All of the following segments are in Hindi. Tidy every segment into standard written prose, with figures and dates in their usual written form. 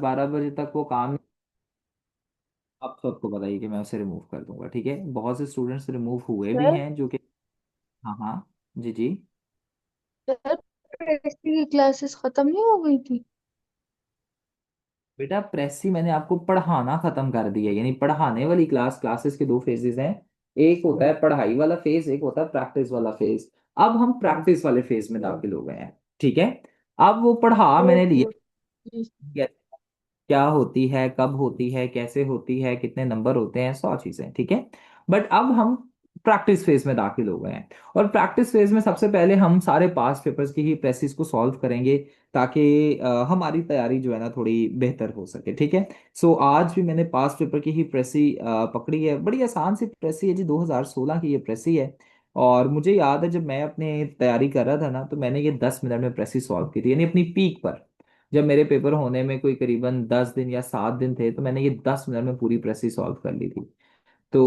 12 बजे तक वो काम, आप सबको बताइए कि मैं उसे रिमूव कर दूंगा, ठीक है। बहुत से स्टूडेंट्स रिमूव हुए भी सर हैं जो कि, हाँ हाँ, जी जी। सर प्रेस्टी की क्लासेस खत्म नहीं हो गई थी? बेटा प्रेसी मैंने आपको पढ़ाना खत्म कर दिया, यानी पढ़ाने वाली क्लासेस के दो फेजेस हैं। एक होता है पढ़ाई वाला फेज, एक होता है प्रैक्टिस वाला फेज। अब हम प्रैक्टिस वाले फेज में दाखिल हो गए हैं, ठीक है। अब वो पढ़ा मैंने ओके लिया, ओके। क्या होती है, कब होती है, कैसे होती है, कितने नंबर होते हैं, 100 चीजें, ठीक है। बट अब हम प्रैक्टिस फेज में दाखिल हो गए हैं। और प्रैक्टिस फेज में सबसे पहले हम सारे पास्ट पेपर्स की ही प्रेसिस को सॉल्व करेंगे, ताकि हमारी तैयारी जो है ना थोड़ी बेहतर हो सके, ठीक है। सो आज भी मैंने पास्ट पेपर की ही प्रेसी पकड़ी है। बड़ी आसान सी प्रेसी है जी, 2016 की ये प्रेसी है। और मुझे याद है जब मैं अपने तैयारी कर रहा था ना, तो मैंने ये 10 मिनट में प्रेसी सॉल्व की थी, यानी अपनी पीक पर। जब मेरे पेपर होने में कोई करीबन 10 दिन या 7 दिन थे, तो मैंने ये 10 मिनट में पूरी प्रेस सॉल्व कर ली थी। तो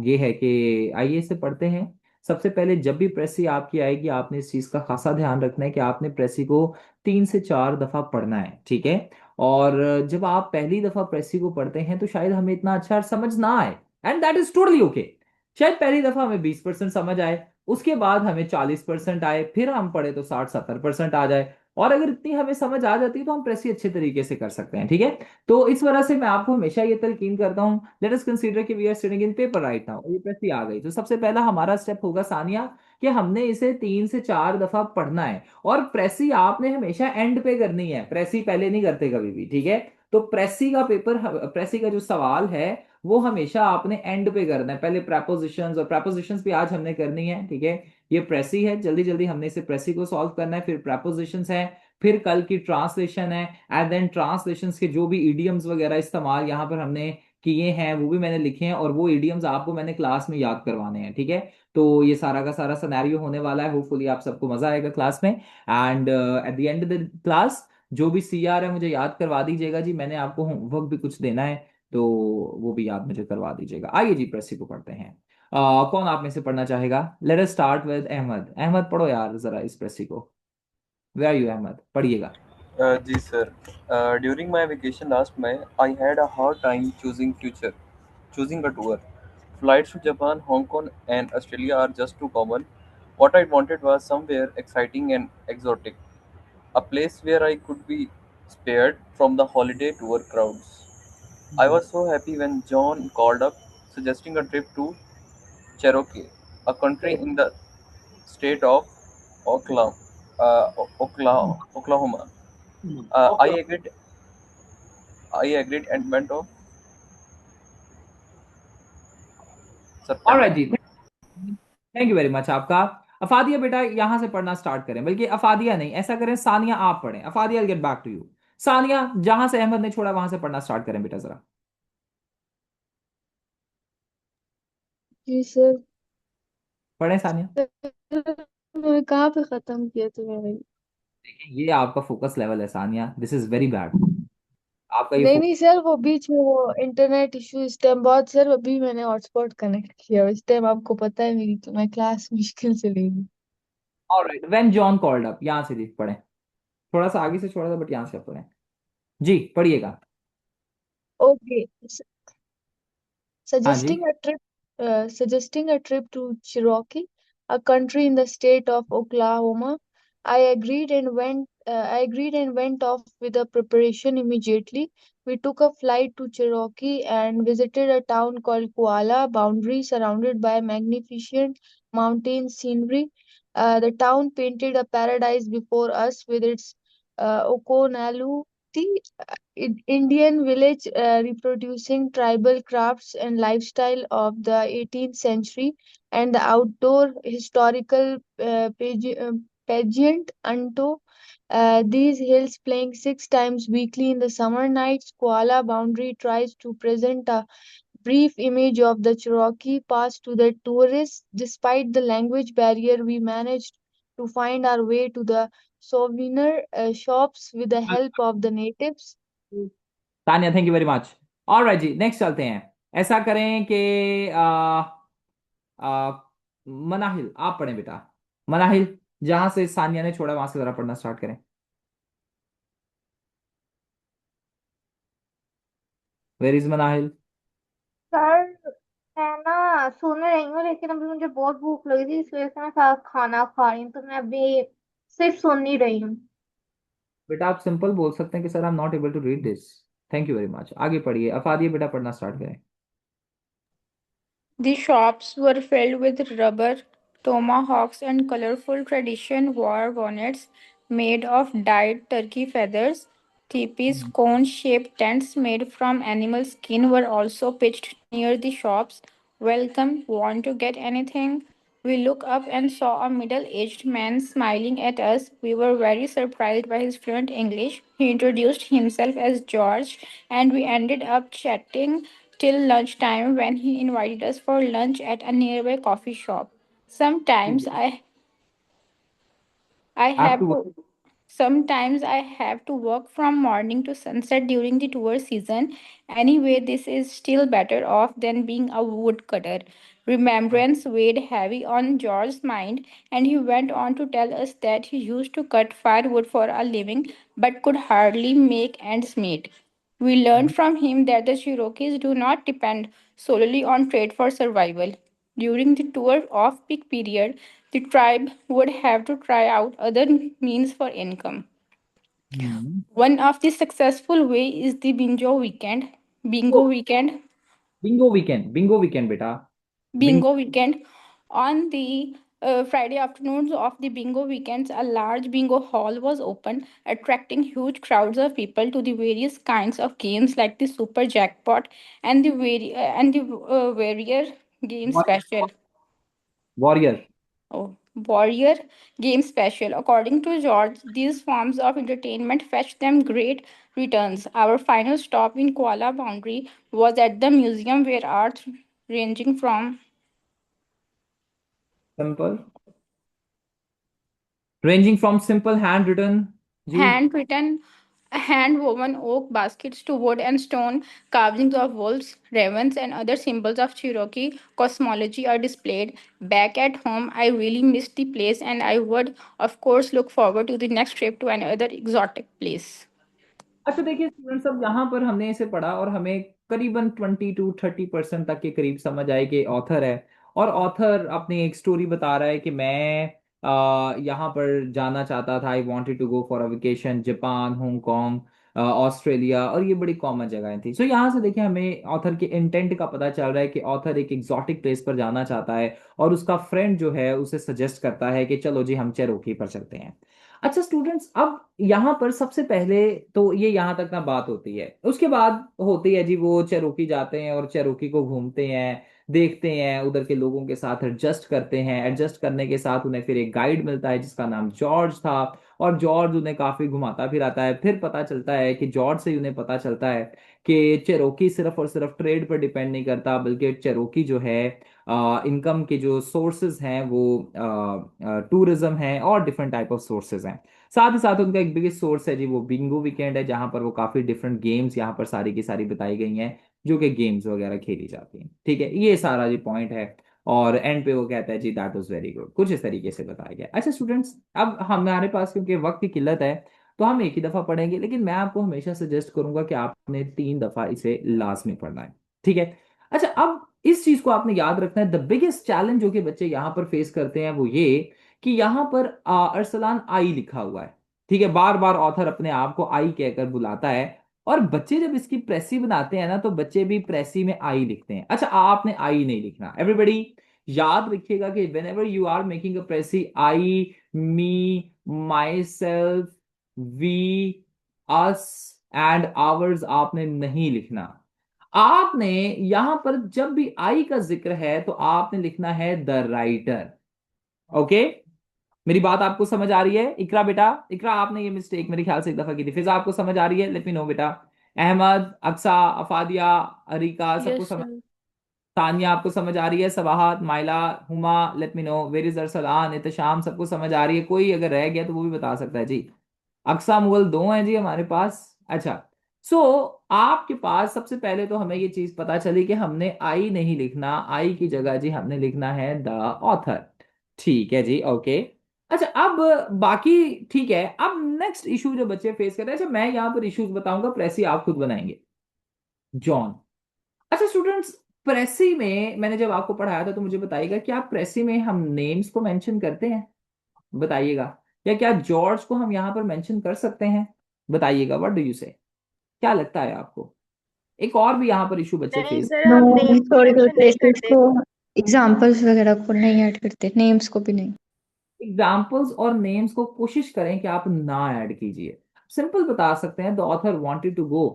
ये है कि आइए इसे पढ़ते हैं। सबसे पहले जब भी प्रेसी आपकी आएगी, आपने इस चीज़ का खासा ध्यान रखना है कि आपने प्रेसी को 3 से 4 दफ़ा पढ़ना है, ठीक है। और जब आप पहली दफ़ा प्रेसी को पढ़ते हैं तो शायद हमें इतना अच्छा समझ ना आए, and that is totally okay. शायद पहली दफ़ा हमें 20% समझ आए, उसके बाद हमें 40% आए, फिर हम पढ़े तो 60-70% आ जाए। और अगर इतनी हमें समझ आ जाती है तो हम प्रेसी अच्छे तरीके से कर सकते हैं, ठीक है। तो इस वजह से मैं आपको हमेशा ये तलकीन करता हूँ, लेट अस कंसीडर कि we are sitting in paper right now, ये प्रेसी आ गई, तो सबसे पहला हमारा स्टेप होगा सानिया, कि हमने इसे 3 से 4 दफा पढ़ना है। और प्रेसी आपने हमेशा एंड पे करनी है, प्रेसी पहले नहीं करते कभी भी, ठीक है। तो प्रेसी का पेपर, प्रेसी का जो सवाल है वो हमेशा आपने एंड पे करना है। पहले प्रपोजिशंस, और प्रपोजिशंस भी आज हमने करनी है, ठीक है। ये प्रेसी है, जल्दी जल्दी हमने इसे प्रेसी को सॉल्व करना है, फिर प्रपोजिशंस है, फिर कल की ट्रांसलेशन है। एंड देन ट्रांसलेशंस के जो भी इडियम्स वगैरह इस्तेमाल यहाँ पर हमने किए हैं वो भी मैंने लिखे हैं, और वो इडियम्स आपको मैंने क्लास में याद करवाने हैं, ठीक है। तो ये सारा का सारा सिनेरियो होने वाला है, होपफुली आप सबको मजा आएगा क्लास में। And at the end of the class जो भी सीआर है मुझे याद करवा दीजिएगा जी, मैंने आपको होमवर्क भी कुछ देना है, तो वो भी याद मुझे करवा दीजिएगा। आइए जी प्रेसी को पढ़ते हैं। कौन आप में से पढ़ना चाहेगा? Let us start with Ahmad. Ahmad पढ़ो यार जरा इस प्रेसी को। वे आर यू अहमद, पढ़िएगा। Ji sir, during my vacation last May, I had a hard time choosing a tour. Flights to Japan, Hong Kong, and Australia are just too common. What I wanted was somewhere exciting and exotic, a place where I could be spared from the holiday tour crowds. I was so happy when John called up suggesting a trip to Cherokee, a country in the state of Oklahoma. Uh, I agreed. I agreed and went on alright September. जी, थैंक यू वेरी मच आपका। अफादिया बेटा यहाँ से पढ़ना स्टार्ट करें, बल्कि अफादिया नहीं, ऐसा करें सानिया आप पढ़ें, Afadiya get back to you. Sania जहां से अहमद ने छोड़ा वहां से पढ़ना स्टार्ट करें बेटा जरा। जी सर। पढ़ें सानिया। मैं कहाँ पे खत्म किया तुम्हें भाई? देखिए ये आपका फोकस लेवल है Sania, this is very bad. आपका ये नहीं नहीं सर, वो बीच में वो इंटरनेट इशू इस टाइम बहुत सर, अभी मैंने हॉटस्पॉट कनेक्ट किया इस टाइम, आपको पता है मेरी तो मैं क्लास मुश्किल से ले रही। Alright, when John called up, यहाँ से जी पढ़ें। थोड़ा सा आगे से छोड़ा था बट यहाँ से आप पढ़ें जी, पढ़िएगा। ओके। हाँ जी। Suggesting a trip to Cherokee, a country in the state of Oklahoma. I agreed and went off with the preparation immediately. We took a flight to Cherokee and visited a town called Koala Boundary, surrounded by magnificent mountain scenery. The town painted a paradise before us with its Okonalu tea, Indian village reproducing tribal crafts and lifestyle of the 18th century, and the outdoor historical pageant unto these hills playing 6 times weekly in the summer nights. Koala Boundary tries to present a brief image of the Cherokee past to the tourists. Despite the language barrier, we managed to find our way to the souvenir shops with the help of the natives. Tania thank you very much. Alright जी, नेक्स्ट चलते हैं। ऐसा करें कि आ, मनाहिल आप पढ़ें बेटा। मनाहिल जहां से सानिया ने छोड़ा वहां से जरा पढ़ना स्टार्ट करें। Where is Manahil? सर मैं ना सुन रही हूँ, लेकिन अभी मुझे बहुत भूख लगी थी, इस वजह से मैं सारा खाना खा रही हूँ, तो मैं अभी सिर्फ सुन ही रही हूँ। बेटा आप सिंपल बोल सकते हैं कि sir I am not able to read this. Thank you very much, आगे पढ़िए, अफादिया बेटा पढ़ना स्टार्ट करें। The shops were filled with rubber tomahawks and colorful tradition war bonnets made of dyed turkey feathers. Teepees, cone shaped tents made from animal skin, were also pitched near the shops. Welcome, want to get anything? We looked up and saw a middle aged man smiling at us. We were very surprised by his fluent English. He introduced himself as George, and we ended up chatting till lunchtime when he invited us for lunch at a nearby coffee shop. Sometimes I आप have to. to Sometimes I have to work from morning to sunset during the tour season. Anyway, this is still better off than being a woodcutter. Remembrance weighed heavy on George's mind, and he went on to tell us that he used to cut firewood for a living but could hardly make ends meet. We learned from him that the Cherokees do not depend solely on trade for survival. During the tour off peak period, the tribe would have to try out other means for income. One of the successful way is the bingo weekend, Bingo weekend, Bingo weekend बेटा। Bingo. bingo weekend. On the Friday afternoons of the bingo weekends, a large bingo hall was opened, attracting huge crowds of people to the various kinds of games like the super jackpot and the warrior game special. Warrior. Oh, Warrior Game Special. According to George, these forms of entertainment fetched them great returns. Our final stop in Kuala Boundary was at the museum where art ranging from simple, ranging from simple hand written. जी। hand-written, hand-woven oak baskets to wood and stone carvings of wolves, ravens, and other symbols of Cherokee cosmology are displayed. Back at home, I really missed the place, and I would, of course, look forward to the next trip to another exotic place. अच्छा देखिए स्टूडेंट्स, अब यहाँ पर हमने इसे पढ़ा और हमें करीबन 20 to 30% तक के करीब समझ आए कि ऑथर है। और ऑथर अपनी एक स्टोरी बता रहा है कि मैं यहाँ पर जाना चाहता था, I wanted to go for a vacation, Japan, Hong Kong, Australia, और ये बड़ी कॉमन जगहें थी। सो यहाँ से देखिए हमें ऑथर के इंटेंट का पता चल रहा है कि ऑथर एक एग्जॉटिक प्लेस पर जाना चाहता है और उसका फ्रेंड जो है उसे सजेस्ट करता है कि चलो जी हम चेरोकी पर चलते हैं। अच्छा स्टूडेंट्स, अब यहाँ पर सबसे पहले तो ये यहाँ तक ना बात होती है, उसके बाद होती है जी वो चेरोकी जाते हैं और चेरोकी को घूमते हैं, देखते हैं, उधर के लोगों के साथ एडजस्ट करते हैं। एडजस्ट करने के साथ उन्हें फिर एक गाइड मिलता है जिसका नाम जॉर्ज था, और जॉर्ज उन्हें काफी घुमाता फिराता है। फिर पता चलता है कि जॉर्ज से ही उन्हें पता चलता है कि चेरोकी सिर्फ और सिर्फ ट्रेड पर डिपेंड नहीं करता, बल्कि चेरोकी जो है इनकम के जो सोर्सेज हैं वो टूरिज्म है और डिफरेंट टाइप ऑफ सोर्सेज हैं। साथ ही साथ उनका एक बिगेस्ट सोर्स है जी वो बिंगो वीकेंड है, जहां पर वो काफी डिफरेंट गेम्स यहाँ पर सारी की सारी बताई गई हैं, जो कि गेम्स वगैरह खेली जाती हैं। ठीक है, ये सारा जी पॉइंट है। और एंड पे वो कहता है जी दैट वाज वेरी गुड, कुछ इस तरीके से बताया गया। अच्छा स्टूडेंट्स, अब हमारे पास क्योंकि वक्त की किल्लत है तो हम एक ही दफा पढ़ेंगे, लेकिन मैं आपको हमेशा सजेस्ट करूंगा कि आपने 3 दफा इसे लाजमी पढ़ना है। ठीक है। अच्छा, अब इस चीज को आपने याद रखना है, द बिगेस्ट चैलेंज जो कि बच्चे यहाँ पर फेस करते हैं वो ये कि यहाँ पर अरसलान आई लिखा हुआ है। ठीक है, बार बार ऑथर अपने आप को आई कहकर बुलाता है, और बच्चे जब इसकी प्रेसी बनाते हैं ना तो बच्चे भी प्रेसी में आई लिखते हैं। अच्छा, आपने आई नहीं लिखना, एवरीबॉडी याद रखिएगा कि whenever you are making a precis, I, me, myself, we, us and ours आपने नहीं लिखना। आपने यहां पर जब भी आई का जिक्र है तो आपने लिखना है द राइटर। ओके, मेरी बात आपको समझ आ रही है? इकरा बेटा, इकरा आपने ये मिस्टेक मेरे ख्याल से एक दफा की थी, फिजा आपको समझ आ रही है? लेट मी नो बेटा। अहमद, अक्सा, अफादिया, अरिका, सबको यस समझ? सर। तानिया आपको समझ आ रही है? Sawahat, Maila, Huma, let me know. Where is Arsalan, Ehtesham, सबको समझ आ रही है? कोई अगर रह गया तो वो भी बता सकता है जी। अक्सा, मुगल दो हैं जी हमारे पास। अच्छा, सो आपके पास सबसे पहले तो हमें ये चीज पता चली कि हमने आई नहीं लिखना, आई की जगह जी हमने लिखना है द ऑथर। ठीक है जी, ओके। अच्छा, अब बाकी ठीक है। अब नेक्स्ट इशू जो बच्चे फेस कर रहे हैं, अच्छा मैं यहाँ पर इश्यूज बताऊंगा, प्रेसी आप खुद बनाएंगे। जॉन। अच्छा स्टूडेंट्स, प्रेसी में मैंने जब आपको पढ़ाया था तो मुझे बताइएगा, क्या प्रेसी में हम नेम्स को मेंशन करते हैं? बताइएगा। या क्या जॉर्ज को हम यहाँ पर मेंशन कर सकते हैं? बताइएगा, व्हाट डू यू से? क्या लगता है आपको? एक और भी यहाँ पर इशू बच्चे नहीं फेस। सर, नो, हम नेम्स को हिस्टोरिकल मेंशन नहीं प्लेसेस करते। को, एग्जाम्पल्स वगैरह को नहीं ऐड करते, नेम्स को भी नहीं। एग्जाम्पल्स और नेम्स को कोशिश करें कि आप ना ऐड कीजिए। सिंपल बता सकते हैं, the author wanted to go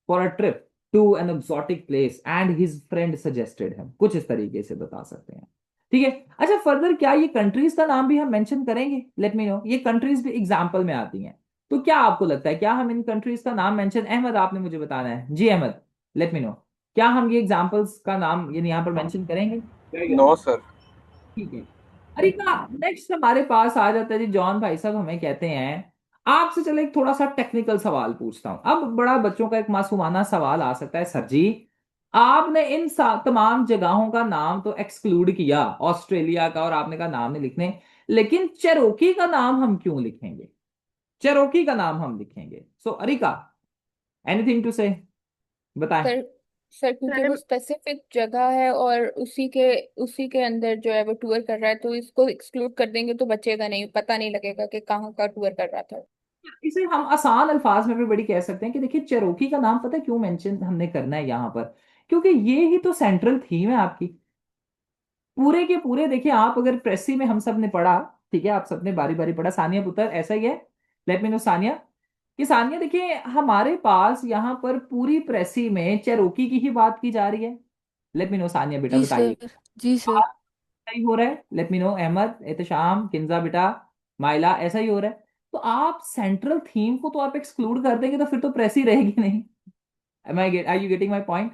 for a trip to an exotic place and his friend suggested him, कुछ इस तरीके से बता सकते हैं। ठीक है। अच्छा फर्दर, क्या ये कंट्रीज का नाम भी हम मेंशन करेंगे? लेट मी नो, ये कंट्रीज भी एग्जाम्पल में आती हैं। तो क्या आपको लगता है, क्या हम इन कंट्रीज का नाम मेंशन, अहमद आपने मुझे बताना है जी, अहमद लेट मी नो, क्या हम ये एग्जाम्पल्स का नाम ये यहाँ पर मेंशन करेंगे? No sir. ठीक है। अरे ना, नेक्स्ट हमारे पास आ जाता है जी जॉन भाई साहब, हमें कहते हैं आपसे, चलो एक थोड़ा सा टेक्निकल सवाल पूछता हूं। अब बड़ा बच्चों का एक मासूमाना सवाल आ सकता है, सर जी आपने इन तमाम जगहों का नाम तो एक्सक्लूड किया, ऑस्ट्रेलिया का और आपने कहा नाम नहीं लिखने, लेकिन चेरोकी का नाम हम क्यों लिखेंगे? चेरोकी का नाम हम लिखेंगे, सो अरिका, एनीथिंग टू से? बताएं। सर सर क्योंकि वो सर स्पेसिफिक जगह है और उसी के अंदर जो है वो टूर कर रहा है, तो इसको एक्सक्लूड कर देंगे तो बचेगा नहीं, पता नहीं लगेगा कि कहाँ का टूर कर रहा था। इसे हम आसान अल्फाज में भी बड़ी कह सकते हैं कि देखिए चेरोकी का नाम पता है क्यों मेंशन हमने करना है यहाँ पर? क्योंकि ये ही तो सेंट्रल थीम है आपकी, पूरे के पूरे। देखिए आप अगर प्रेसी में हम सब ने पढ़ा, ठीक है, आप सबने बारी बारी पढ़ा, सानिया पुत्र ऐसा ही है, लेट मी नो सानिया, कि सानिया देखिए हमारे पास यहाँ पर पूरी प्रेसी में चेरोकी की ही बात की जा रही है। लेट मी नो सानिया बेटा जी बताइए। सर। जी सर। बात सही हो रहा है? Let me know Ahmad, Ehtesham, Kinza बेटा, माइला, ऐसा ही हो रहा है? तो आप सेंट्रल थीम को तो आप एक्सक्लूड कर देंगे तो फिर तो प्रेस ही रहेगी नहीं। Are you getting my point?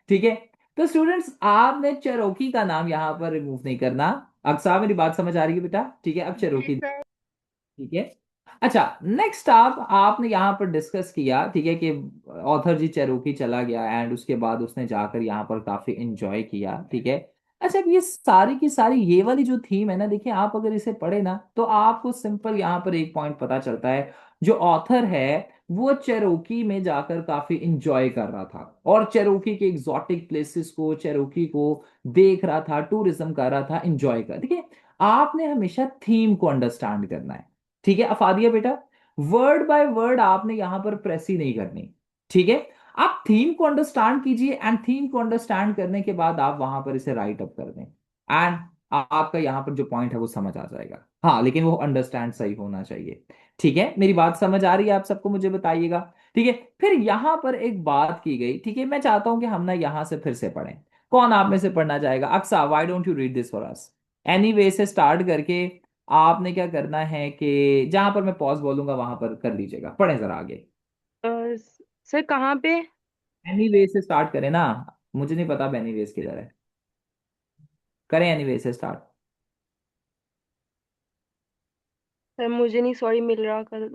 ठीक है। तो स्टूडेंट्स आपने चेरोकी का नाम यहाँ पर रिमूव नहीं करना। अक्सा मेरी बात समझ आ रही है बेटा? ठीक है, अब जी चेरोकी, सर। ठीक है। अच्छा नेक्स्ट आपने यहाँ पर डिस्कस किया, ठीक है, कि ऑथर जी चेरोकी चला गया एंड उसके बाद उसने जाकर यहाँ पर काफी एंजॉय किया, ठीक है। अच्छा अब ये सारी की सारी ये वाली जो थीम है ना, देखिए आप अगर इसे पढ़े ना तो आपको सिंपल यहाँ पर एक पॉइंट पता चलता है, जो ऑथर है वो चेरोकी में जाकर काफी एंजॉय कर रहा था और चेरोकी के एग्जॉटिक प्लेसेस को, चेरोकी को देख रहा था, टूरिज्म कर रहा था, एंजॉय कर, ठीक है। आपने हमेशा थीम को अंडरस्टैंड करना है, ठीक है अफादिया बेटा। वर्ड बाय वर्ड आपने यहां पर प्रेस ही नहीं करनी, ठीक है। आप थीम को अंडरस्टैंड कीजिए एंड थीम को अंडरस्टैंड करने के बाद आप वहां पर इसे राइट अप कर दें एंड आपका यहां पर जो पॉइंट है वो समझ आ जाएगा। हाँ लेकिन वो अंडरस्टैंड सही होना चाहिए, ठीक है। मेरी बात समझ आ रही है आप सबको? मुझे बताइएगा, ठीक है। फिर यहां पर एक बात की गई, ठीक है, मैं चाहता हूं कि हम ना यहां से फिर से पढ़ें। कौन आप में से पढ़ना चाहेगा? Aqsa, why don't you read this for us? Anyway से स्टार्ट करके आपने क्या करना है कि जहां पर मैं पॉज बोलूंगा वहां पर कर लीजिएगा, पढ़ें जरा आगे। सर कहाँ पे? एनी वे से स्टार्ट करें ना, मुझे नहीं पता एनी वेज किधर है, करें एनी वे से स्टार्ट। सर मुझे नहीं, सॉरी, मिल रहा कर।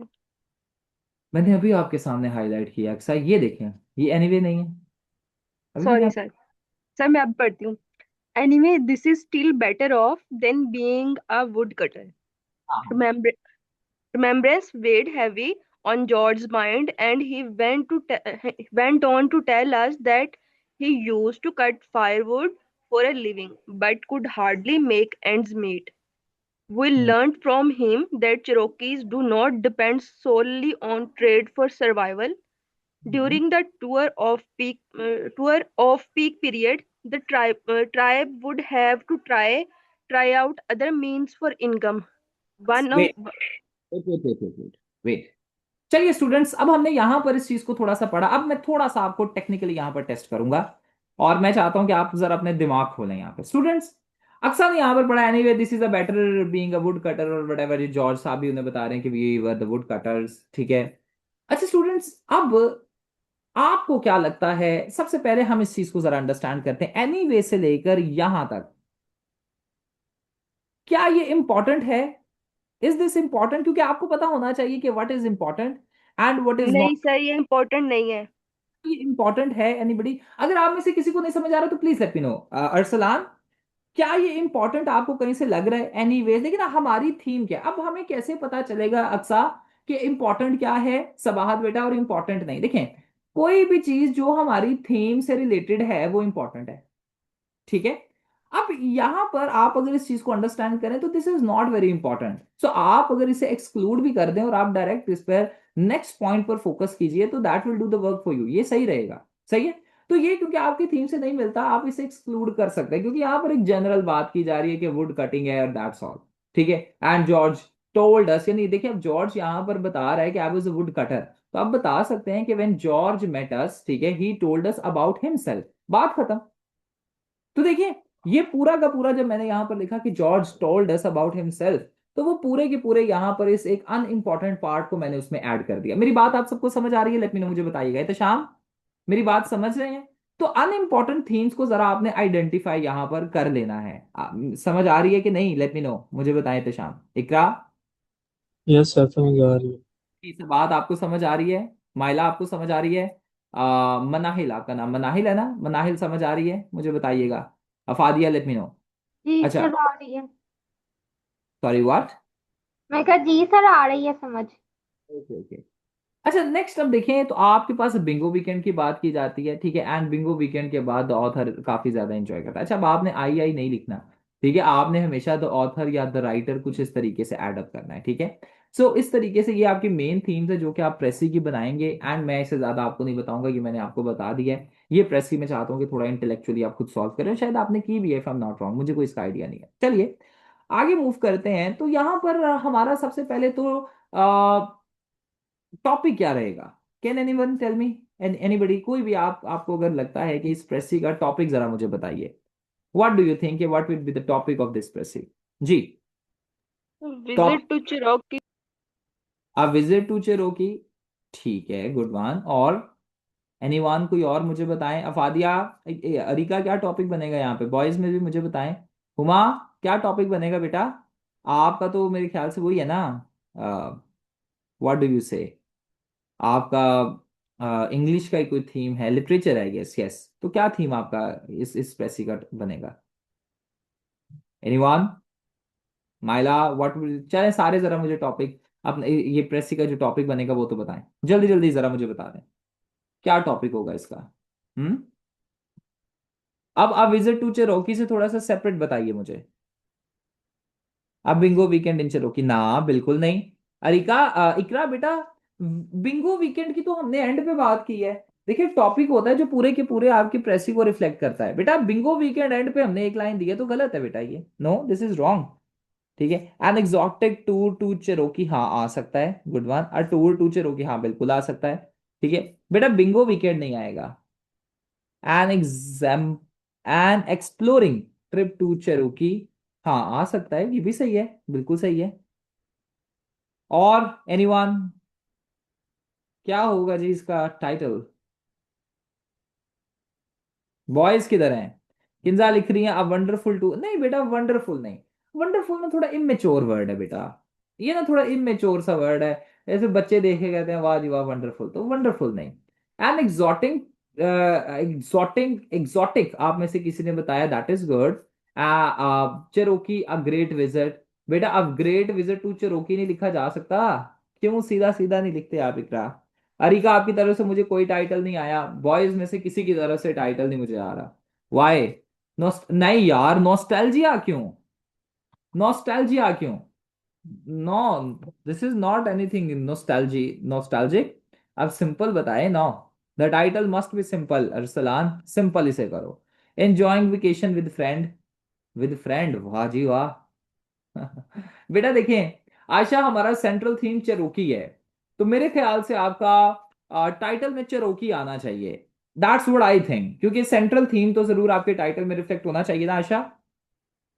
मैंने अभी आपके सामने हाईलाइट किया अक्सा, ये देखें, ये एनीवे नहीं है, अभी मैंने सॉरी आप। सर। सर मैं अब पढ़ती हूँ। Anyway this is still better off than being a wood cutter. हाँ हाँ। Remembrance weighed heavy on George's mind, and he went on to tell us that he used to cut firewood for a living, but could hardly make ends meet. We hmm, learned from him that Cherokees do not depend solely on trade for survival. Hmm, During the tour of peak period, the tribe would have to try out other means for income. One of wait wait wait wait wait wait wait. चलिए स्टूडेंट्स, अब हमने यहां पर इस चीज को थोड़ा सा पढ़ा, अब मैं थोड़ा सा आपको टेक्निकली यहां पर टेस्ट करूंगा और मैं चाहता हूं कि आप जरा अपने दिमाग खोलें यहाँ पे स्टूडेंट्स। अक्सर ने यहाँ पर पढ़ा anyway this is a better being a wood cutter और वट ये जॉर्ज साहब भी उन्हें बता रहे हैं कि we were the wood cutters, ठीक है। अच्छा स्टूडेंट्स, अब आपको क्या लगता है, सबसे पहले हम इस चीज को जरा अंडरस्टैंड करते हैं, एनीवे से लेकर यहां तक क्या ये इंपॉर्टेंट है? Is this important? क्योंकि आपको पता होना चाहिए कि what is important and what is नहीं नॉट। सर, ये इम्पोर्टेंट नहीं है। ये इंपॉर्टेंट है एनीबडी? अगर आप में से किसी को नहीं समझ आ रहा तो please let me no. Arsalan, क्या ये इंपॉर्टेंट आपको कहीं से लग रहा है? एनीवेज, लेकिन हमारी थीम क्या है? अब हमें कैसे पता चलेगा अक्सा कि इंपॉर्टेंट क्या है, सबाहत बेटा, और इंपॉर्टेंट नहीं? देखें कोई भी चीज जो हमारी थीम से रिलेटेड है वो इंपॉर्टेंट है, ठीक है। अब यहां पर आप अगर इस चीज को अंडरस्टैंड करें तो this is not very important, so आप अगर इसे एक्सक्लूड भी कर दें और आप डायरेक्ट इस पर नेक्स्ट पॉइंट पर फोकस कीजिए तो that will do the work for you, ये सही रहेगा, सही है। तो ये क्योंकि आपकी थीम से नहीं मिलता आप इसे एक्सक्लूड कर सकते हैं, क्योंकि यहां पर एक जनरल बात की जा रही है कि वुड कटिंग है और दैट्स ऑल, ठीक है। एंड जॉर्ज टोल्ड अस, यानी देखिए अब जॉर्ज यहां पर बता रहा है कि I was a wood cutter, तो आप बता सकते हैं कि व्हेन जॉर्ज मेट अस, ठीक है, he told us about himself, बात खत्म। तो देखिए ये पूरा का पूरा जब मैंने यहां पर लिखा कि George told us about himself, तो वो पूरे के पूरे यहां पर इस एक अनइंपॉर्टेंट पार्ट को मैंने उसमें ऐड कर दिया। मेरी बात आप सबको समझ आ रही है? लेट मी नो, मुझे बताइएगा। तो शाम, मेरी बात समझ रहे हैं? तो अनइंपॉर्टेंट थीम्स को जरा आपने आइडेंटिफाई यहां पर कर लेना है। समझ आ रही है कि नहीं? लेट मी नो, मुझे बताएं। तो शाम, इकरा, यस सर, समझ आ रही है। इस बात आपको समझ आ रही है? माइला आपको समझ आ रही है? मनाहिल, आपका नाम मनाहिल है ना? मनाहिल समझ आ रही है? मुझे बताइएगा। अफादिया, लेट मी नो। जी अच्छा, सर आ रही है। Sorry what? मैं कहा जी सर आ रही है समझ। Okay okay. अच्छा, नेक्स्ट अब देखें तो आपके पास बिंगो वीकेंड की बात की जाती है, ठीक है। एंड बिंगो वीकेंड के बाद द ऑथर काफी ज्यादा एंजॉय करता है। अच्छा, अब आपने आई आई नहीं लिखना, ठीक है, आपने हमेशा द ऑथर या द राइटर कुछ इस तरीके से एड अप करना है, ठीक है। सो इस तरीके से ये आपकी मेन थीम्स है जो कि आप प्रेसी की बनाएंगे। एंड मैं इससे ज्यादा आपको नहीं बताऊंगा, कि मैंने आपको बता दिया है। ये प्रेसी मैं चाहता हूँ कि थोड़ा इंटेलेक्चुअली आप खुद सॉल्व करें, शायद आपने की भी है, if I am not wrong, मुझे कोई इसका आइडिया नहीं है। चलिए आगे मूव करते हैं। तो यहाँ पर हमारा सबसे पहले तो टॉपिक क्या रहेगा? Can anyone tell me? Anybody, कोई भी, आपको अगर लगता है कि इस प्रेसी का टॉपिक जरा मुझे बताइए। What do you think, what will be the topic of this precis? जी। Top, Visit to Cherokee. A visit to Cherokee, ठीक है, गुड वन। और एनीवन, कोई और मुझे बताएं। अफादिया, अरिका, क्या टॉपिक बनेगा यहाँ पे? बॉयज में भी मुझे बताएं। हुमा, क्या टॉपिक बनेगा बेटा? आपका तो मेरे ख्याल से वही है ना, व्हाट डू यू से, आपका इंग्लिश का ही कोई थीम है, लिटरेचर है, यस यस। तो क्या थीम आपका इस प्रेसी का बनेगा? एनीवन? माइला, व्हाट विल, चले सारे जरा मुझे टॉपिक अपने ये प्रेसी का जो टॉपिक बनेगा वो तो बताएं, जल्दी जल्दी जरा मुझे बता दें क्या टॉपिक होगा इसका। हम्म। अब विजिट टू चिरोकी से थोड़ा सा सेपरेट बताइए मुझे। अब बिंगो वीकेंड इन चिरोकी ना, बिल्कुल नहीं। अरिका, इकरा बेटा, बिंगो वीकेंड की तो हमने एंड पे बात की है। देखिए टॉपिक होता है जो पूरे के पूरे आपकी प्रेसी को रिफ्लेक्ट करता है। बेटा बिंगो वीकेंड एंड पे हमने एक लाइन दी है तो गलत है बेटा, ये नो, दिस इज रॉन्ग, ठीक है। An exotic tour to Cherokee, हाँ आ सकता है, good one. A tour to Cherokee, हाँ बिल्कुल आ सकता है, ठीक है। बेटा बिंगो वीकेंड नहीं आएगा। An exam, an exploring trip to Cherokee, हाँ आ सकता है, ये भी सही है, बिल्कुल सही है। और एनीवन, क्या होगा जी इसका टाइटल? बॉयज किधर हैं? किंजा लिख रही है अ वंडरफुल टू, नहीं बेटा वंडरफुल नहीं, वंडरफुल में थोड़ा इमेच्योर वर्ड है बेटा, ये ना थोड़ा इमेच्योर सा वर्ड है। ऐसे बच्चे देखे कहते हैं वाह जी वाह वंडरफुल, तो वंडरफुल नहीं। एंड एग्जॉटिक, एग्जॉटिक आप में से किसी ने बताया, that is good. Cherokee a great visit, बेटा अब ग्रेट विजिट टू चेरोकी नहीं लिखा जा सकता? क्यों सीधा सीधा नहीं लिखते आप इकरा? अरिका, आपकी तरफ से मुझे कोई टाइटल नहीं आया, बॉयज में से किसी की तरफ से टाइटल नहीं मुझे आ रहा। वाई? नहीं यार, नॉस्टैल्जिया क्यों? नॉस्टैल्जिया क्यों? No, this is not anything nostalgia, nostalgic. अब सिंपल बताए no, the title must be simple. Arsalan, simple इसे करो। Enjoying vacation with friend, with friend, वाह जी वाह। बेटा देखें, आशा हमारा सेंट्रल थीम चेरोकी है, तो मेरे ख्याल से आपका टाइटल में चेरोकी आना चाहिए। दैट्स व्हाट आई थिंक, क्योंकि सेंट्रल थीम तो जरूर आपके टाइटल में रिफ्लेक्ट होना चाहिए ना आशा।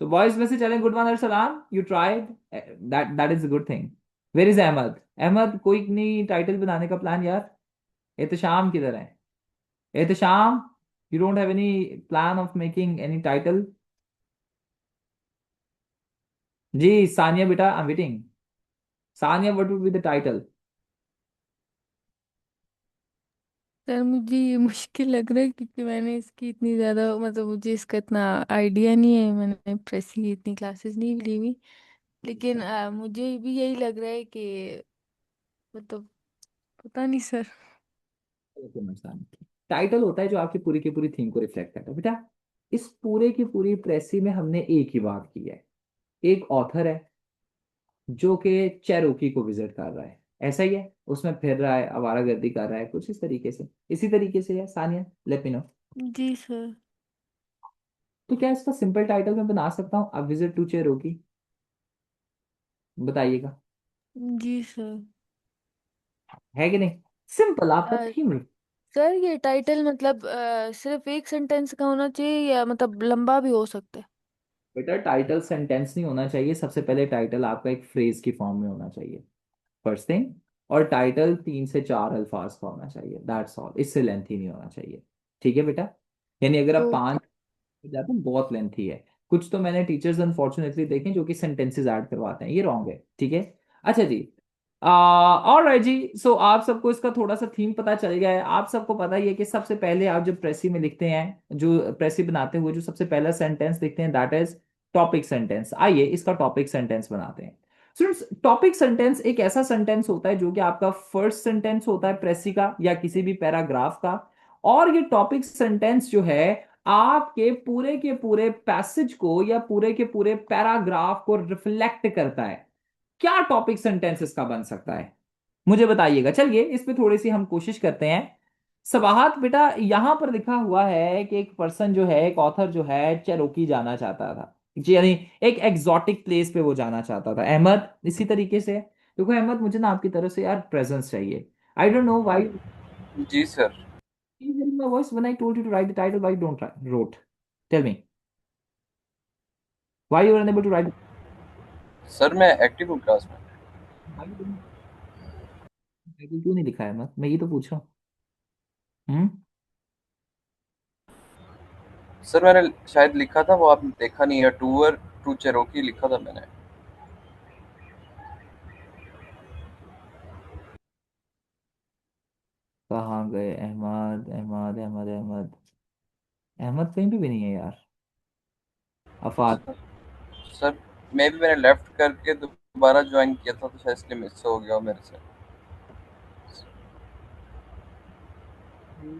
तो बॉयज में से चलें, गुड वन सलाम, you tried, that that is a good thing. Where is Ahmad? Ahmad, कोई नहीं टाइटल बनाने का प्लान यार? एहतशाम किधर है? Ehtesham, you don't have any plan of making any title? जी सानिया बेटा, I am waiting. Sania, what would be the title? Sir मुझे ये मुश्किल लग रहा है क्योंकि मैंने इसकी इतनी ज़्यादा मतलब मुझे इसका इतना आइडिया नहीं है, मैंने प्रेस की इतनी क्लासेस नहीं ली हुई। लेकिन मुझे भी यही लग रहा है कि मतलब पता नहीं सर। टाइटल होता है जो आपकी पूरी की पूरी थीम को रिफ्लेक्ट करता है बेटा। इस पूरे की पूरी प्रेसी में हमने एक ही बात की है। एक ऑथर है जो कि चेरोकी को विजिट कर रहा है, ऐसा ही है, उसमें फिर रहा है, आवारागर्दी कर रहा है, कुछ इस तरीके से, इसी तरीके से है सानिया, लेट मी नो। जी सर। तो क्या इसका सिंपल टाइटल मैं बना सकता हूँ, अ विजिट टू चेरोकी? बताइएगा, जी सर। है कि नहीं? सिंपल, आपका अ, थीम। सर ये टाइटल मतलब सिर्फ एक सेंटेंस का होना चाहिए या मतलब लंबा भी हो सकता है? बेटा टाइटल सेंटेंस नहीं होना चाहिए, सबसे पहले टाइटल आपका एक फ्रेज की फॉर्म में होना चाहिए, फर्स्ट थिंग। और टाइटल 3 से 4 अल्फाज का होना चाहिए, दैट्स ऑल, इससे लेंथी नहीं होना चाहिए। ठीक है बेटा? यानी अगर आप ओके। 5 जाते हैं बहुत लेंथी है। कुछ तो मैंने टीचर्स अनफॉर्चुनेटली देखे जो कि सेंटेंसेस ऐड करवाते हैं, ये रॉन्ग है, ठीक है? अच्छा जी। ऑलराइट जी, सो आप सबको इसका थोड़ा सा थीम पता चल गया है। आप सबको पता ही है कि सबसे पहले आप जब प्रेसी में लिखते हैं, जो प्रेसी बनाते हुए जो सबसे पहला सेंटेंस लिखते हैं, दैट इज टॉपिक सेंटेंस। आइए इसका टॉपिक सेंटेंस बनाते हैं। स्टूडेंट्स, टॉपिक सेंटेंस एक ऐसा सेंटेंस होता है जो कि आपका फर्स्ट सेंटेंस होता है प्रेसी का या किसी भी पैराग्राफ का। और ये टॉपिक सेंटेंस जो है आपके पूरे के पूरे पैसेज को या पूरे के पूरे पैराग्राफ को रिफ्लेक्ट करता है। क्या टॉपिक सेंटेंस इसका बन सकता है, मुझे बताइएगा। चलिए इस पे थोड़ी सी हम कोशिश करते हैं। सबाहत बेटा, यहां पर लिखा हुआ है कि एक पर्सन जो है, एक ऑथर जो है, चेरोकी जाना चाहता था जी, यानी एक एग्जॉटिक प्लेस पे वो जाना चाहता था। अहमद इसी तरीके से। देखो अहमद, मुझे ना आपकी तरफ से यार प्रेजेंस चाहिए। आई डोंट नो व्हाई जी sir. you hearing my voice when I told you to write the title, why you don't wrote? Tell me, why you were unable to write? Sir मैं एक्टिव हूँ क्लास में। Why you didn't title क्यों नहीं लिखा है? मैं ये तो पूछ रहा हूँ। हम्म। सर मैंने शायद लिखा था, वो आपने देखा नहीं है, टूर टू चेरोकी लिखा था मैंने। कहाँ गए अहमद, अहमद, अहमद, अहमद? अहमद कहीं पे भी नहीं है यार। अफाद। सर मे भी मैंने लेफ्ट करके दोबारा ज्वाइन किया था, तो शायद इसलिए मिस हो गया मेरे से।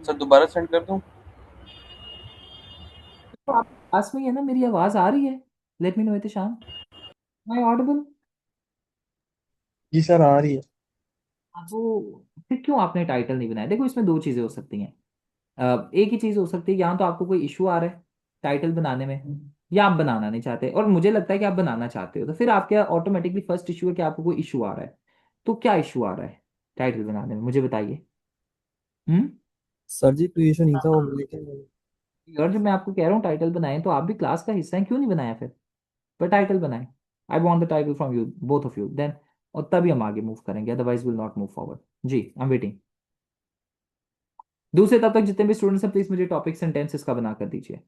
सर दोबारा सेंड कर दूं? तो आप पास में ही है ना, मेरी आवाज आ रही है? Let me know Ehtesham, my audible? जी सर आ रही है। वो फिर क्यों आपने टाइटल नहीं बनाया? देखो इसमें दो चीजें हो सकती हैं। एक ही चीज हो सकती है, यहाँ तो आपको कोई इशू आ रहा है टाइटल बनाने में, या आप बनाना नहीं चाहते, और मुझे लगता है कि आप बनाना चाहते हो, तो फिर आपके ऑटोमेटिकली फर्स्ट इशू है कि आपको कोई इशू आ रहा है। तो क्या इशू आ रहा है टाइटल बनाने में, मुझे बताइए। हम्म। सर जी कोई इशू नहीं था वो, लेकिन और जब मैं आपको कह रहा हूँ टाइटल बनाएं, तो आप भी क्लास का हिस्सा हैं, क्यों नहीं बनाया फिर? पर टाइटल बनाएं। I want the title from you, both of you, then और तभी हम आगे मूव करेंगे, otherwise will not move forward. जी, आई एम वेटिंग। दूसरे तब तक जितने भी स्टूडेंट्स हैं, प्लीज मुझे टॉपिक सेंटेंसेस का बना कर दीजिए।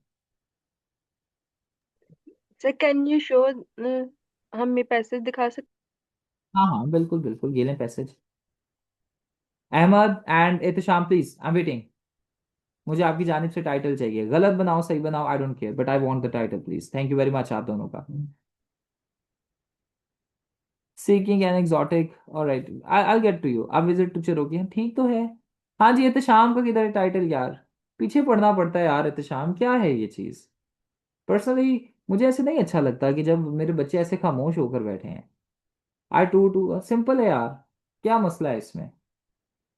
सर कैन यू शो, हमें पैसेज दिखा सकते? हाँ हाँ, बिल्कुल बिल्कुल, ये लें passage. Ahmad and Ehtesham, please I am waiting. मुझे आपकी जानिब से टाइटल चाहिए, गलत बनाओ सही बनाओ, I don't care, but I want the title please. Thank you very much आप दोनों का। Seeking an exotic, alright, I get to you. अब विजिट टू चिरोकी, ठीक तो है। हाँ जी, एहतशाम का किधर है टाइटल यार? पीछे पढ़ना पड़ता है यार एहतशाम, क्या है ये चीज? पर्सनली मुझे ऐसे नहीं अच्छा लगता कि जब मेरे बच्चे ऐसे खामोश होकर बैठे हैं। आई टू टू सिंपल है यार, क्या मसला है इसमें?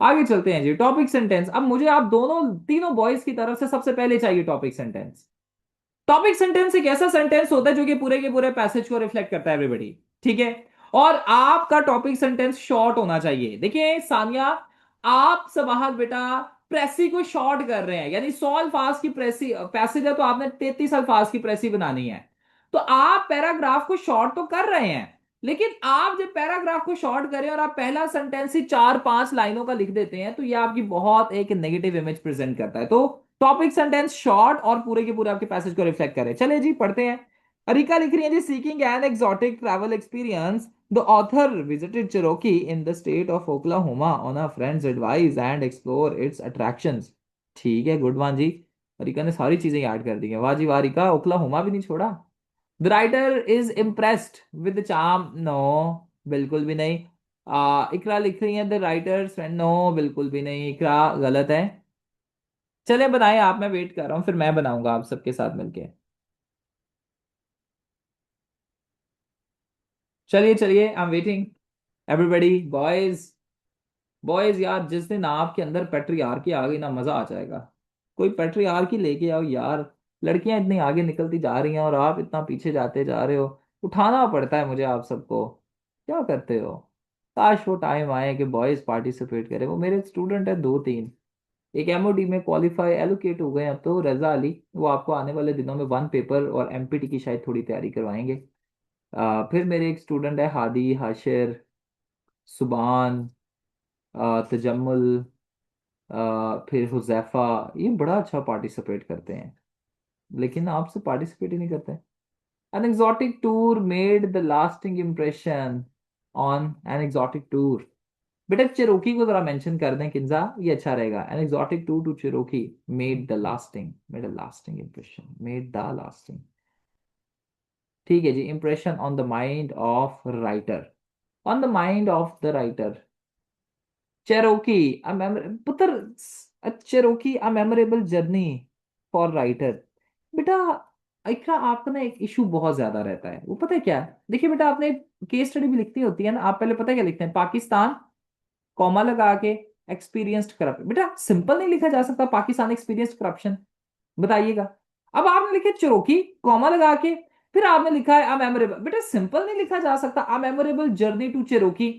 आगे चलते हैं जी, टॉपिक सेंटेंस। अब मुझे आप दोनों तीनों बॉयज की तरफ से सबसे पहले चाहिए टॉपिक सेंटेंस। टॉपिक सेंटेंस एक ऐसा सेंटेंस होता है जो कि पूरे के पूरे पैसेज को रिफ्लेक्ट करता है एवरीबॉडी, ठीक है? और आपका टॉपिक सेंटेंस शॉर्ट होना चाहिए। देखिए सानिया, आप सबाहत बेटा प्रेसी को शॉर्ट कर रहे हैं, यानी 100 अल्फाज की प्रेसी पैसेज है, तो आपने 33 अल्फाज की प्रेसी बनानी है। तो आप पैराग्राफ को शॉर्ट तो कर रहे हैं, लेकिन आप जब पैराग्राफ को शॉर्ट करें और आप पहला सेंटेंस ही 4-5 लाइनों का लिख देते हैं, तो ये आपकी बहुत एक नेगेटिव इमेज प्रेजेंट करता है। तो टॉपिक सेंटेंस शॉर्ट और पूरे के पूरे आपके पैसेज को रिफ्लेक्ट करे। चले जी पढ़ते हैं। अरिका लिख रही है जी, seeking an exotic travel experience, the author visited Cherokee in the state of Oklahoma on a friend's advice and explore its attractions. ठीक है, गुड वन जी। अरिका ने सारी चीजें याद कर दी हैं, वाह जी वाह अरिका, ओक्लाहोमा भी नहीं छोड़ा। The writer is impressed with the charm, no बिल्कुल भी नहीं। इकरा लिख रही है द राइटर्स फ्रेंड, नो बिल्कुल भी नहीं, इकरा गलत है। चले बनाए आप, मैं वेट कर रहा हूँ, फिर मैं बनाऊंगा आप सबके साथ मिलके। चलिए चलिए, आई am waiting everybody. Boys, boys यार, जिस दिन आपके अंदर पेट्रियार्की आ गई ना, मजा आ जाएगा। कोई पेट्रियार्की लेके आओ यार। लड़कियां इतनी आगे निकलती जा रही हैं और आप इतना पीछे जाते जा रहे हो। उठाना पड़ता है मुझे आप सबको। क्या करते हो? काश वो टाइम आए कि बॉयज पार्टिसिपेट करें। वो मेरे स्टूडेंट है दो तीन, एक एमओडी में क्वालिफाई एलोकेट हो गए। अब तो रजा अली, वो आपको आने वाले दिनों में वन पेपर और एमपीटी की शायद थोड़ी तैयारी करवाएंगे। फिर मेरे एक स्टूडेंट है हादी, हाशिर, सुबान, तजम्मुल, फिर हुजैफा। ये बड़ा अच्छा पार्टिसिपेट करते हैं, लेकिन आपसे पार्टिसिपेट ही नहीं करते। An exotic tour made the lasting impression on an exotic tour. बेटा चिरोकी को जरा मेंशन कर दें किंजा, ये अच्छा रहेगा। An exotic tour to Cherokee made a lasting impression, made the lasting. ठीक है जी, impression on the mind of writer, on the mind of the writer. Cherokee a पुत्र, Cherokee a memorable journey for writer. बेटा इकरा, आपका ना एक इशू बहुत ज्यादा रहता है, वो पता है क्या है? देखिए बेटा, आपने केस स्टडी भी लिखनी होती है ना, आप पहले पता है क्या लिखते हैं? पाकिस्तान, कॉमा लगा के, एक्सपीरियंस्ड करप्ट। बेटा सिंपल नहीं लिखा जा सकता पाकिस्तान एक्सपीरियंस्ड करप्शन, बताइएगा। अब आपने लिखे चेरोकी, कॉमा लगा के, फिर आपने लिखा है अ मेमोरेबल। बेटा सिंपल नहीं लिखा जा सकता, a memorable journey to Cherokee.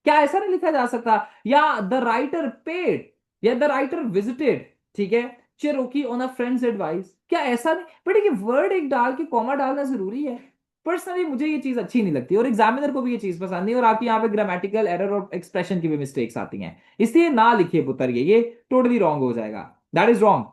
क्या ऐसा नहीं लिखा जा सकता? या द राइटर पेड, या द राइटर विजिटेड, ठीक है, Cherokee on a friend's advice. क्या ऐसा नहीं? बट ये वर्ड एक डाल के कॉमा डालना जरूरी है। पर्सनली मुझे ये चीज अच्छी नहीं लगती, और एग्जामिनर को भी ये चीज पसंद नहीं, और आपकी यहाँ पे ग्रामेटिकल एरर और एक्सप्रेशन की भी मिस्टेक्स आती हैं, इसलिए ना लिखिए पुत्र, ये टोटली रॉन्ग हो जाएगा। That is wrong.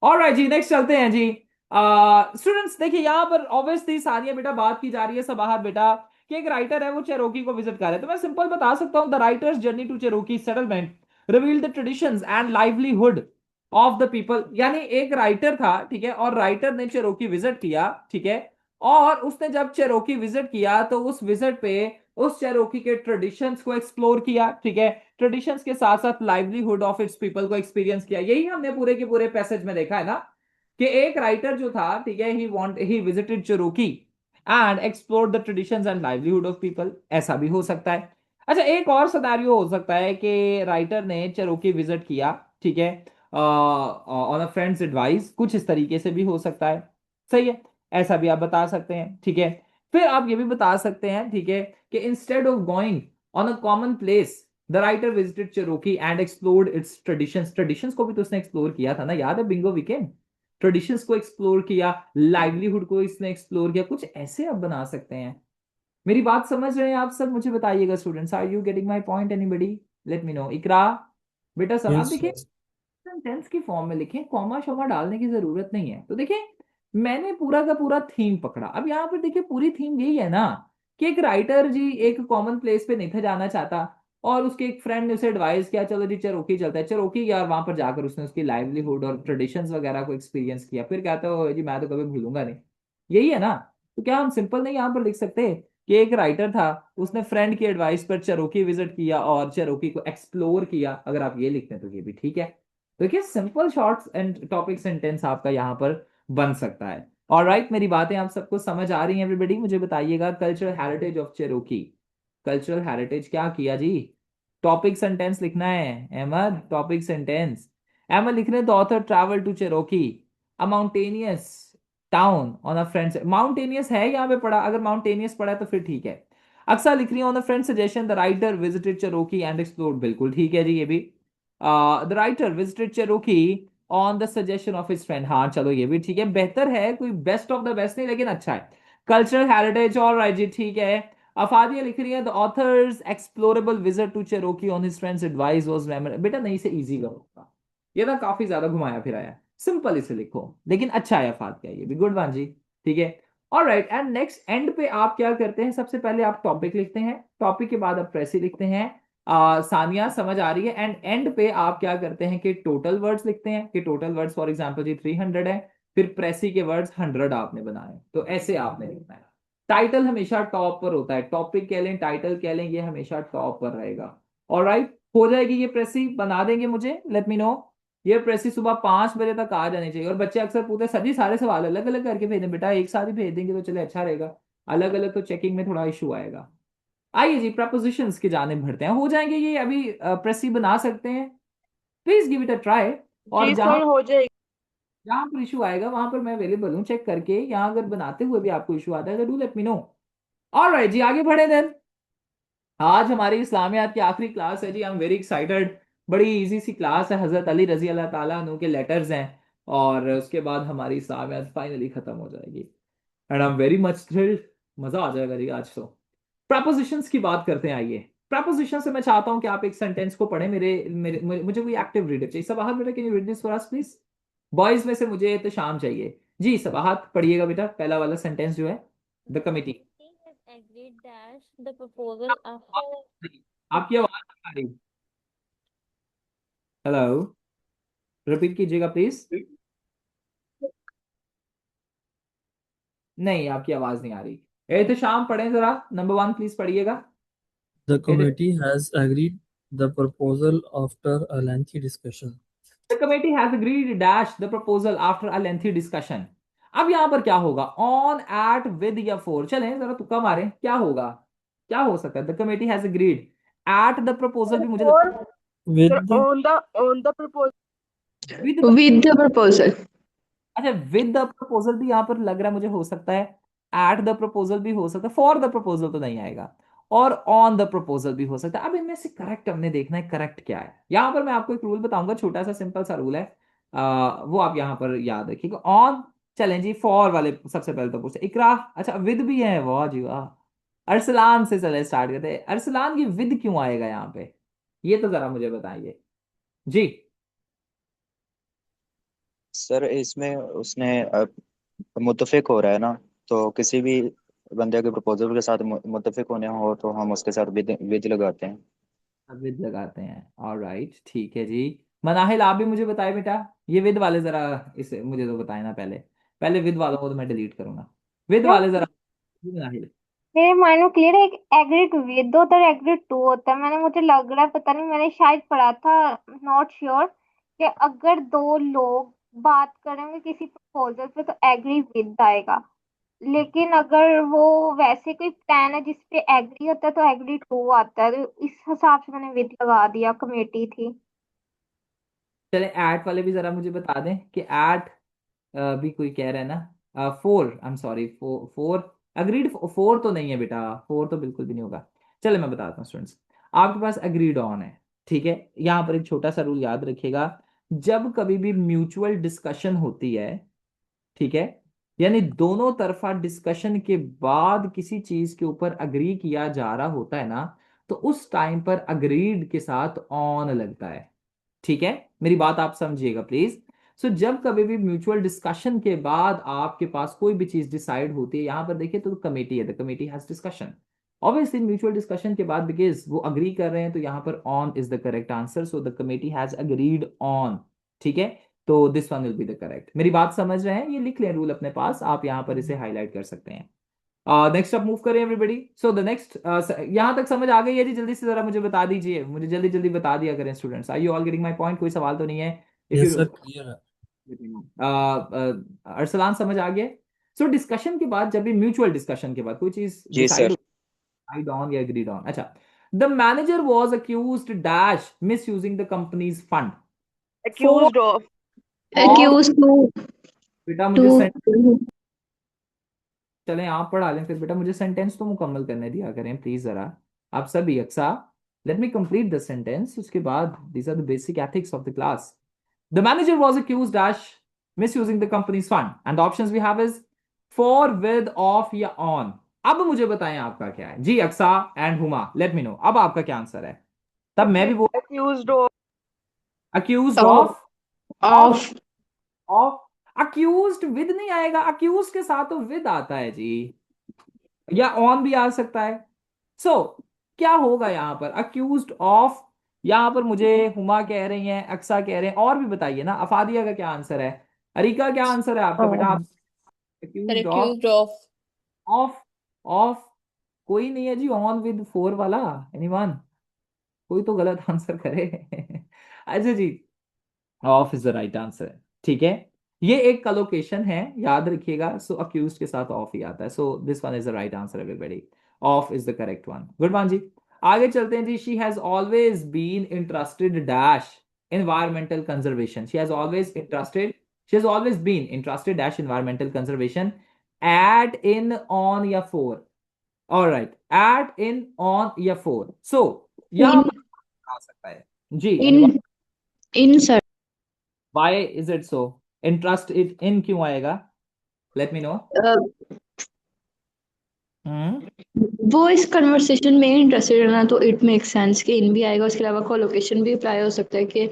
ऑलराइट जी, नेक्स्ट चलते हैं जी। स्टूडेंट्स देखिए, यहाँ पर ऑब्वियसली सानिया बेटा बात की जा रही है, सबाहत बेटा, कि एक राइटर है वो चेरोकी को विजिट कर रहा है। तो मैं सिंपल बता सकता हूं, the writer's journey to Cherokee settlement reveal the traditions and livelihood of the people. यानी एक राइटर था, ठीक है, और राइटर ने चेरोकी विजिट किया, ठीक है, और उसने जब चेरोकी विजिट किया तो उस विजिट पे उस चेरोकी के ट्रेडिशंस को एक्सप्लोर किया, ठीक है, ट्रेडिशंस के साथ साथ लाइवलीहुड ऑफ इट्स पीपल को एक्सपीरियंस किया। यही हमने पूरे के पूरे पैसेज में देखा है ना, कि एक राइटर जो था, ठीक है, he visited Cherokee and explore the traditions and livelihood of people. ऐसा भी हो सकता है। अच्छा, एक और सिनेरियो हो सकता है कि राइटर ने चेरोकी विजिट किया, ठीक है, ऑन अ फ्रेंड्स एडवाइस, कुछ इस तरीके से भी हो सकता है। सही है, ऐसा भी आप बता सकते हैं, ठीक है। फिर आप ये भी बता सकते हैं, ठीक है, कि instead of going on a common place, the writer visited Cherokee and explored it's traditions. Traditions को भी तो उसने एक्सप्लोर किया था ना, याद है बिंगो वीकेंड? ट्रेडिशंस को एक्सप्लोर किया, लाइवलीहुड को इसने एक्सप्लोर किया, कुछ ऐसे आप बना सकते हैं। मेरी बात समझ रहे हैं आप सब? मुझे बताइएगा students, are you getting my point? Anybody let me know. Iqra बेटा, सब आप यस देखिए, सर। सेंटेंस की फॉर्म में लिखें, कॉमा शॉमा डालने की जरूरत नहीं है। तो देखिए, मैंने पूरा का पूरा थीम पकड़ा। अब यहाँ पर देखिए, पूरी थीम यही है ना, कि एक राइटर जी एक कॉमन प्लेस पे नहीं था जाना चाहता, और उसके एक फ्रेंड ने उसे एडवाइस किया, चलो जी चेरोकी चलता है। चेरोकी गया और वहां पर जाकर उसने उसकी लाइवलीहुड और ट्रेडिशंस वगैरह को एक्सपीरियंस किया। फिर कहता हो जी मैं तो कभी भूलूंगा नहीं, यही है ना। तो क्या हम सिंपल नहीं यहाँ पर लिख सकते कि एक राइटर था, उसने फ्रेंड की एडवाइस पर चेरोकी विजिट किया और चेरोकी को एक्सप्लोर किया? अगर आप ये लिखते हैं तो ये भी ठीक है। देखिए, simple shorts and topic sentence आपका यहाँ पर बन सकता है। ऑलराइट, मेरी बातें आप सबको समझ आ रही हैं एवरीबॉडी? मुझे बताइएगा, cultural heritage of Cherokee. Cultural heritage क्या किया जी? टॉपिक सेंटेंस लिखना है अहमद, टॉपिक सेंटेंस। अहमद लिख रहे हैं, the author travel to Cherokee, a mountainous town on a friend's. Mountainous है यहाँ पे पढ़ा? अगर माउंटेनियस पढ़ा है तो फिर ठीक है। अक्सर लिख रही है, on a friend suggestion the writer visited Cherokee and explored. बिल्कुल ठीक है जी, ये भी। The writer visited Cherokee on the suggestion of his friend. हाँ चलो, ये भी ठीक है, बेहतर है, कोई बेस्ट ऑफ द बेस्ट नहीं, लेकिन अच्छा है। कल्चरल हेरिटेज, ऑल राइट जी, ठीक है। अफादिया लिख रही है, the authors explorable visit to Cherokee on his friends advice was memorable. बेटा नहीं से इजी करो, ये ना काफी ज्यादा घुमाया फिराया, सिंपल इसे लिखो। लेकिन अच्छा है अफादिया, ये भी गुड वन जी, ठीक है। और राइट, एंड नेक्स्ट एंड पे आप क्या करते हैं? सबसे पहले आप टॉपिक लिखते हैं, टॉपिक के बाद आप प्रेसी लिखते हैं। सानिया समझ आ रही है? एंड एंड पे आप क्या करते हैं कि टोटल वर्ड्स लिखते हैं, कि टोटल वर्ड्स फॉर एग्जांपल जी 300 है, फिर प्रेसी के वर्ड्स 100 आपने बनाए, तो ऐसे आपने लिखना है। टाइटल हमेशा टॉप पर होता है, टॉपिक कह लें टाइटल कह लें, ये हमेशा टॉप पर रहेगा। ऑलराइट, हो जाएगी ये प्रेसी, बना देंगे मुझे, लेट मी नो। ये प्रेसी सुबह 5 बजे तक आ जानी चाहिए। और बच्चे अक्सर पूछते हैं सर जी सारे सवाल अलग अलग करके भेजें, बेटा एक साथ ही भेज देंगे तो चले अच्छा रहेगा, अलग अलग तो चेकिंग में थोड़ा इशू आएगा। आइए जी प्रपोजिशंस की जाने बढ़ते हैं, हो जाएंगे ये अभी। प्रेसी बना सकते हैं, please give it a try. और जी जहां सर हो जाएगी। जहां पर इशू आएगा वहां पर मैं अवेलेबल हूँ चेक करके, यहाँ अगर बनाते हुए भी आपको इशू आता है तो do let me know. Alright जी, आगे बढ़े देन। आज हमारी इस्लामियात की आखिरी क्लास है जी, आई एम वेरी एक्साइटेड। बड़ी इजी सी क्लास है, हजरत अली रजी अल्लाह ताला अन्हु के लेटर्स हैं, और उसके बाद हमारी इस्लामियात फाइनली खत्म हो जाएगी, and I am very much thrilled. मजा आ जाएगा जी आज तो। प्रपोजिशंस की बात करते हैं, आइए। प्रपोजिशन से मैं चाहता हूं कि आप एक सेंटेंस को पढ़ें, मुझे कोई एक्टिव रीडर चाहिए। सबाहत बेटा can you read this for us please. Boys में से मुझे तो शाम चाहिए जी। सबाहत पढ़िएगा बेटा, पहला वाला सेंटेंस जो है, the committee. Has agreed that the proposal after आपकी आवाज नहीं आ रही, हेलो, रिपीट कीजिएगा प्लीज। नहीं, आपकी आवाज नहीं आ रही। एहतशाम पढ़ें जरा, नंबर 1 प्लीज पढ़िएगा। The committee has agreed the proposal after a lengthy discussion. The committee has agreed dash the proposal after a lengthy discussion। अब यहां पर क्या होगा, ऑन एट विद या फोर, चलें जरा तुक्का मारें, क्या होगा, क्या हो सकता है। The committee has agreed, at the proposal भी मुझे लगता और sir With the on the proposal. है with the, With the proposal. अच्छा विद द प्रपोजल भी यहां पर लग रहा है मुझे हो सकता है, एट द प्रपोजल भी हो सकता है, फॉर द प्रपोजल तो नहीं आएगा, और ऑन द प्रपोजल भी हो सकता है। अब इनमें से करेक्ट हमने देखना है करेक्ट क्या है। यहां पर मैं आपको एक रूल बताऊंगा, छोटा सा सिंपल सा रूल है, वो आप यहां पर याद रखिएगा। ऑन, चलें जी फॉर वाले सबसे पहले तो पूछते इकरा, अच्छा विद भी है, वाह जी वाह। अरसलान से चले स्टार्ट करते हैं, अरसलान की विद क्यों आएगा यहाँ पे, ये तो जरा मुझे बताइए जी। सर इसमें उसने मुत्तफिक हो रहा है ना, तो किसी भी बंदे के प्रपोजल के साथ मुत्तफिक होने हो तो हम उसके साथ विद लगाते हैं। विद लगाते हैं, ऑलराइट ठीक है जी। मनाहिल आप भी मुझे बताए बेटा, ये विद वाले जरा इसे मुझे तो बताए ना पहले, पहले विद वालों को तो मैं डिलीट करूंगा, विद यार वाले जरा मनाहिल। मेरे माइंड में क्लियर है, एक एग्रीड विद होता है एग्रीड टू होता है। मुझे लग रहा है, पता नहीं, मैंने शायद पढ़ा था, नॉट श्योर, कि अगर दो लोग बात करेंगे किसी प्रपोजल पे तो एग्री विद आएगा, लेकिन अगर वो वैसे कोई प्लान है जिसपे एग्री होता है तो एग्री टू आता है। तो इस हिसाब से मैंने विद लगा दिया, कमेटी थी। चले ऐट वाले भी जरा मुझे बता दें कि ऐट भी कोई कह रहा है ना, four, I am sorry, four agreed, four तो नहीं है बेटा, फोर तो बिल्कुल भी नहीं होगा। चले मैं बताता हूँ स्टूडेंट्स, आपके पास अग्रीड ऑन है, ठीक है। यहाँ पर एक छोटा सा रूल याद रखिएगा, जब कभी भी म्यूचुअल डिस्कशन होती है, ठीक है, यानी दोनों तरफा डिस्कशन के बाद किसी चीज के ऊपर अग्री किया जा रहा होता है ना, तो उस टाइम पर अग्रीड के साथ ऑन लगता है, ठीक है। मेरी बात आप समझिएगा प्लीज। सो जब कभी भी म्यूचुअल डिस्कशन के बाद आपके पास कोई भी चीज डिसाइड होती है, यहां पर देखिए तो कमेटी है, the committee has discussion, obviously mutual discussion के बाद बिकॉज वो अग्री कर रहे हैं तो यहां पर on is the correct answer, so the committee has agreed on, ठीक है। तो this one will be the correct. मेरी बात समझ रहे हैं, ये लिख लें रूल अपने पास, आप यहां पर इसे हाईलाइट कर सकते हैं। नेक्स्ट अब मूव करें एवरीबॉडी। सो द नेक्स्ट, यहां तक समझ आ गई है जी, जल्दी से जरा मुझे बता दीजिए, मुझे जल्दी जल्दी बता दिया करें students, are you all getting my point, कोई सवाल तो नहीं है। If yes you, sir clear है। अरसलान समझ आ गया। सो डिस्कशन के बाद, जब भी म्यूचुअल डिस्कशन के बाद कोई चीज जी डिसाइड, सर। डिसाइड ऑन या एग्रीड ऑन, अच्छा। The manager was accused dash miss using the company's fund for accused of. Of, Accused बेटा मुझे to चलें आप पढ़ा लें फिर, बेटा मुझे सेंटेंस तो मुकम्मल करने दिया करें प्लीज जरा, आप सभी Aqsa, let me complete the sentence, उसके बाद these are the basic ethics of the class. The manager was accused dash misusing the company's fund and the options we have is for, with, of या ऑन। अब मुझे बताएं आपका क्या है जी, Aqsa and Huma, let me know अब आपका क्या आंसर है, तब मैं भी बोल। Accused of. Accused of of, of, of of, accused with नहीं आएगा, अक्यूज्ड के साथ तो विद आता है जी, या ऑन भी आ सकता है। सो क्या होगा यहाँ पर, अक्यूज्ड ऑफ, यहाँ पर मुझे हुमा कह रही हैं, अक्सा कह रहे हैं, और भी बताइए ना, अफादिया का क्या आंसर है, अरिका क्या आंसर है आपका बेटा, आप sir accused of, accused of of, of कोई नहीं है जी, ऑन विद 4 वाला, एनीवन? कोई तो गलत आंसर करे। अच्छा जी, of is the right answer. ठीक है, ये एक कलोकेशन है, याद रखिएगा। सो अक्यूज के साथ ऑफ ही आता है, so this one is the right answer everybody. Of is the correct one. Good one जी। आगे चलते हैं जी। She has always been interested dash environmental conservation. She has always been interested dash environmental conservation. At, in, on या for? All right, at, in, on या for? So यहाँ In, पर आ सकता है जी। in, in sir. Why is it so? Interest it in क्यों आएगा? Let me know. हम्म वो इस कन्वर्सेशन में इंटरेस्टेड है ना, तो इट मेक सेंस कि इन भी आएगा। उसके अलावा कोलोकेशन भी अप्लाई हो सकता है कि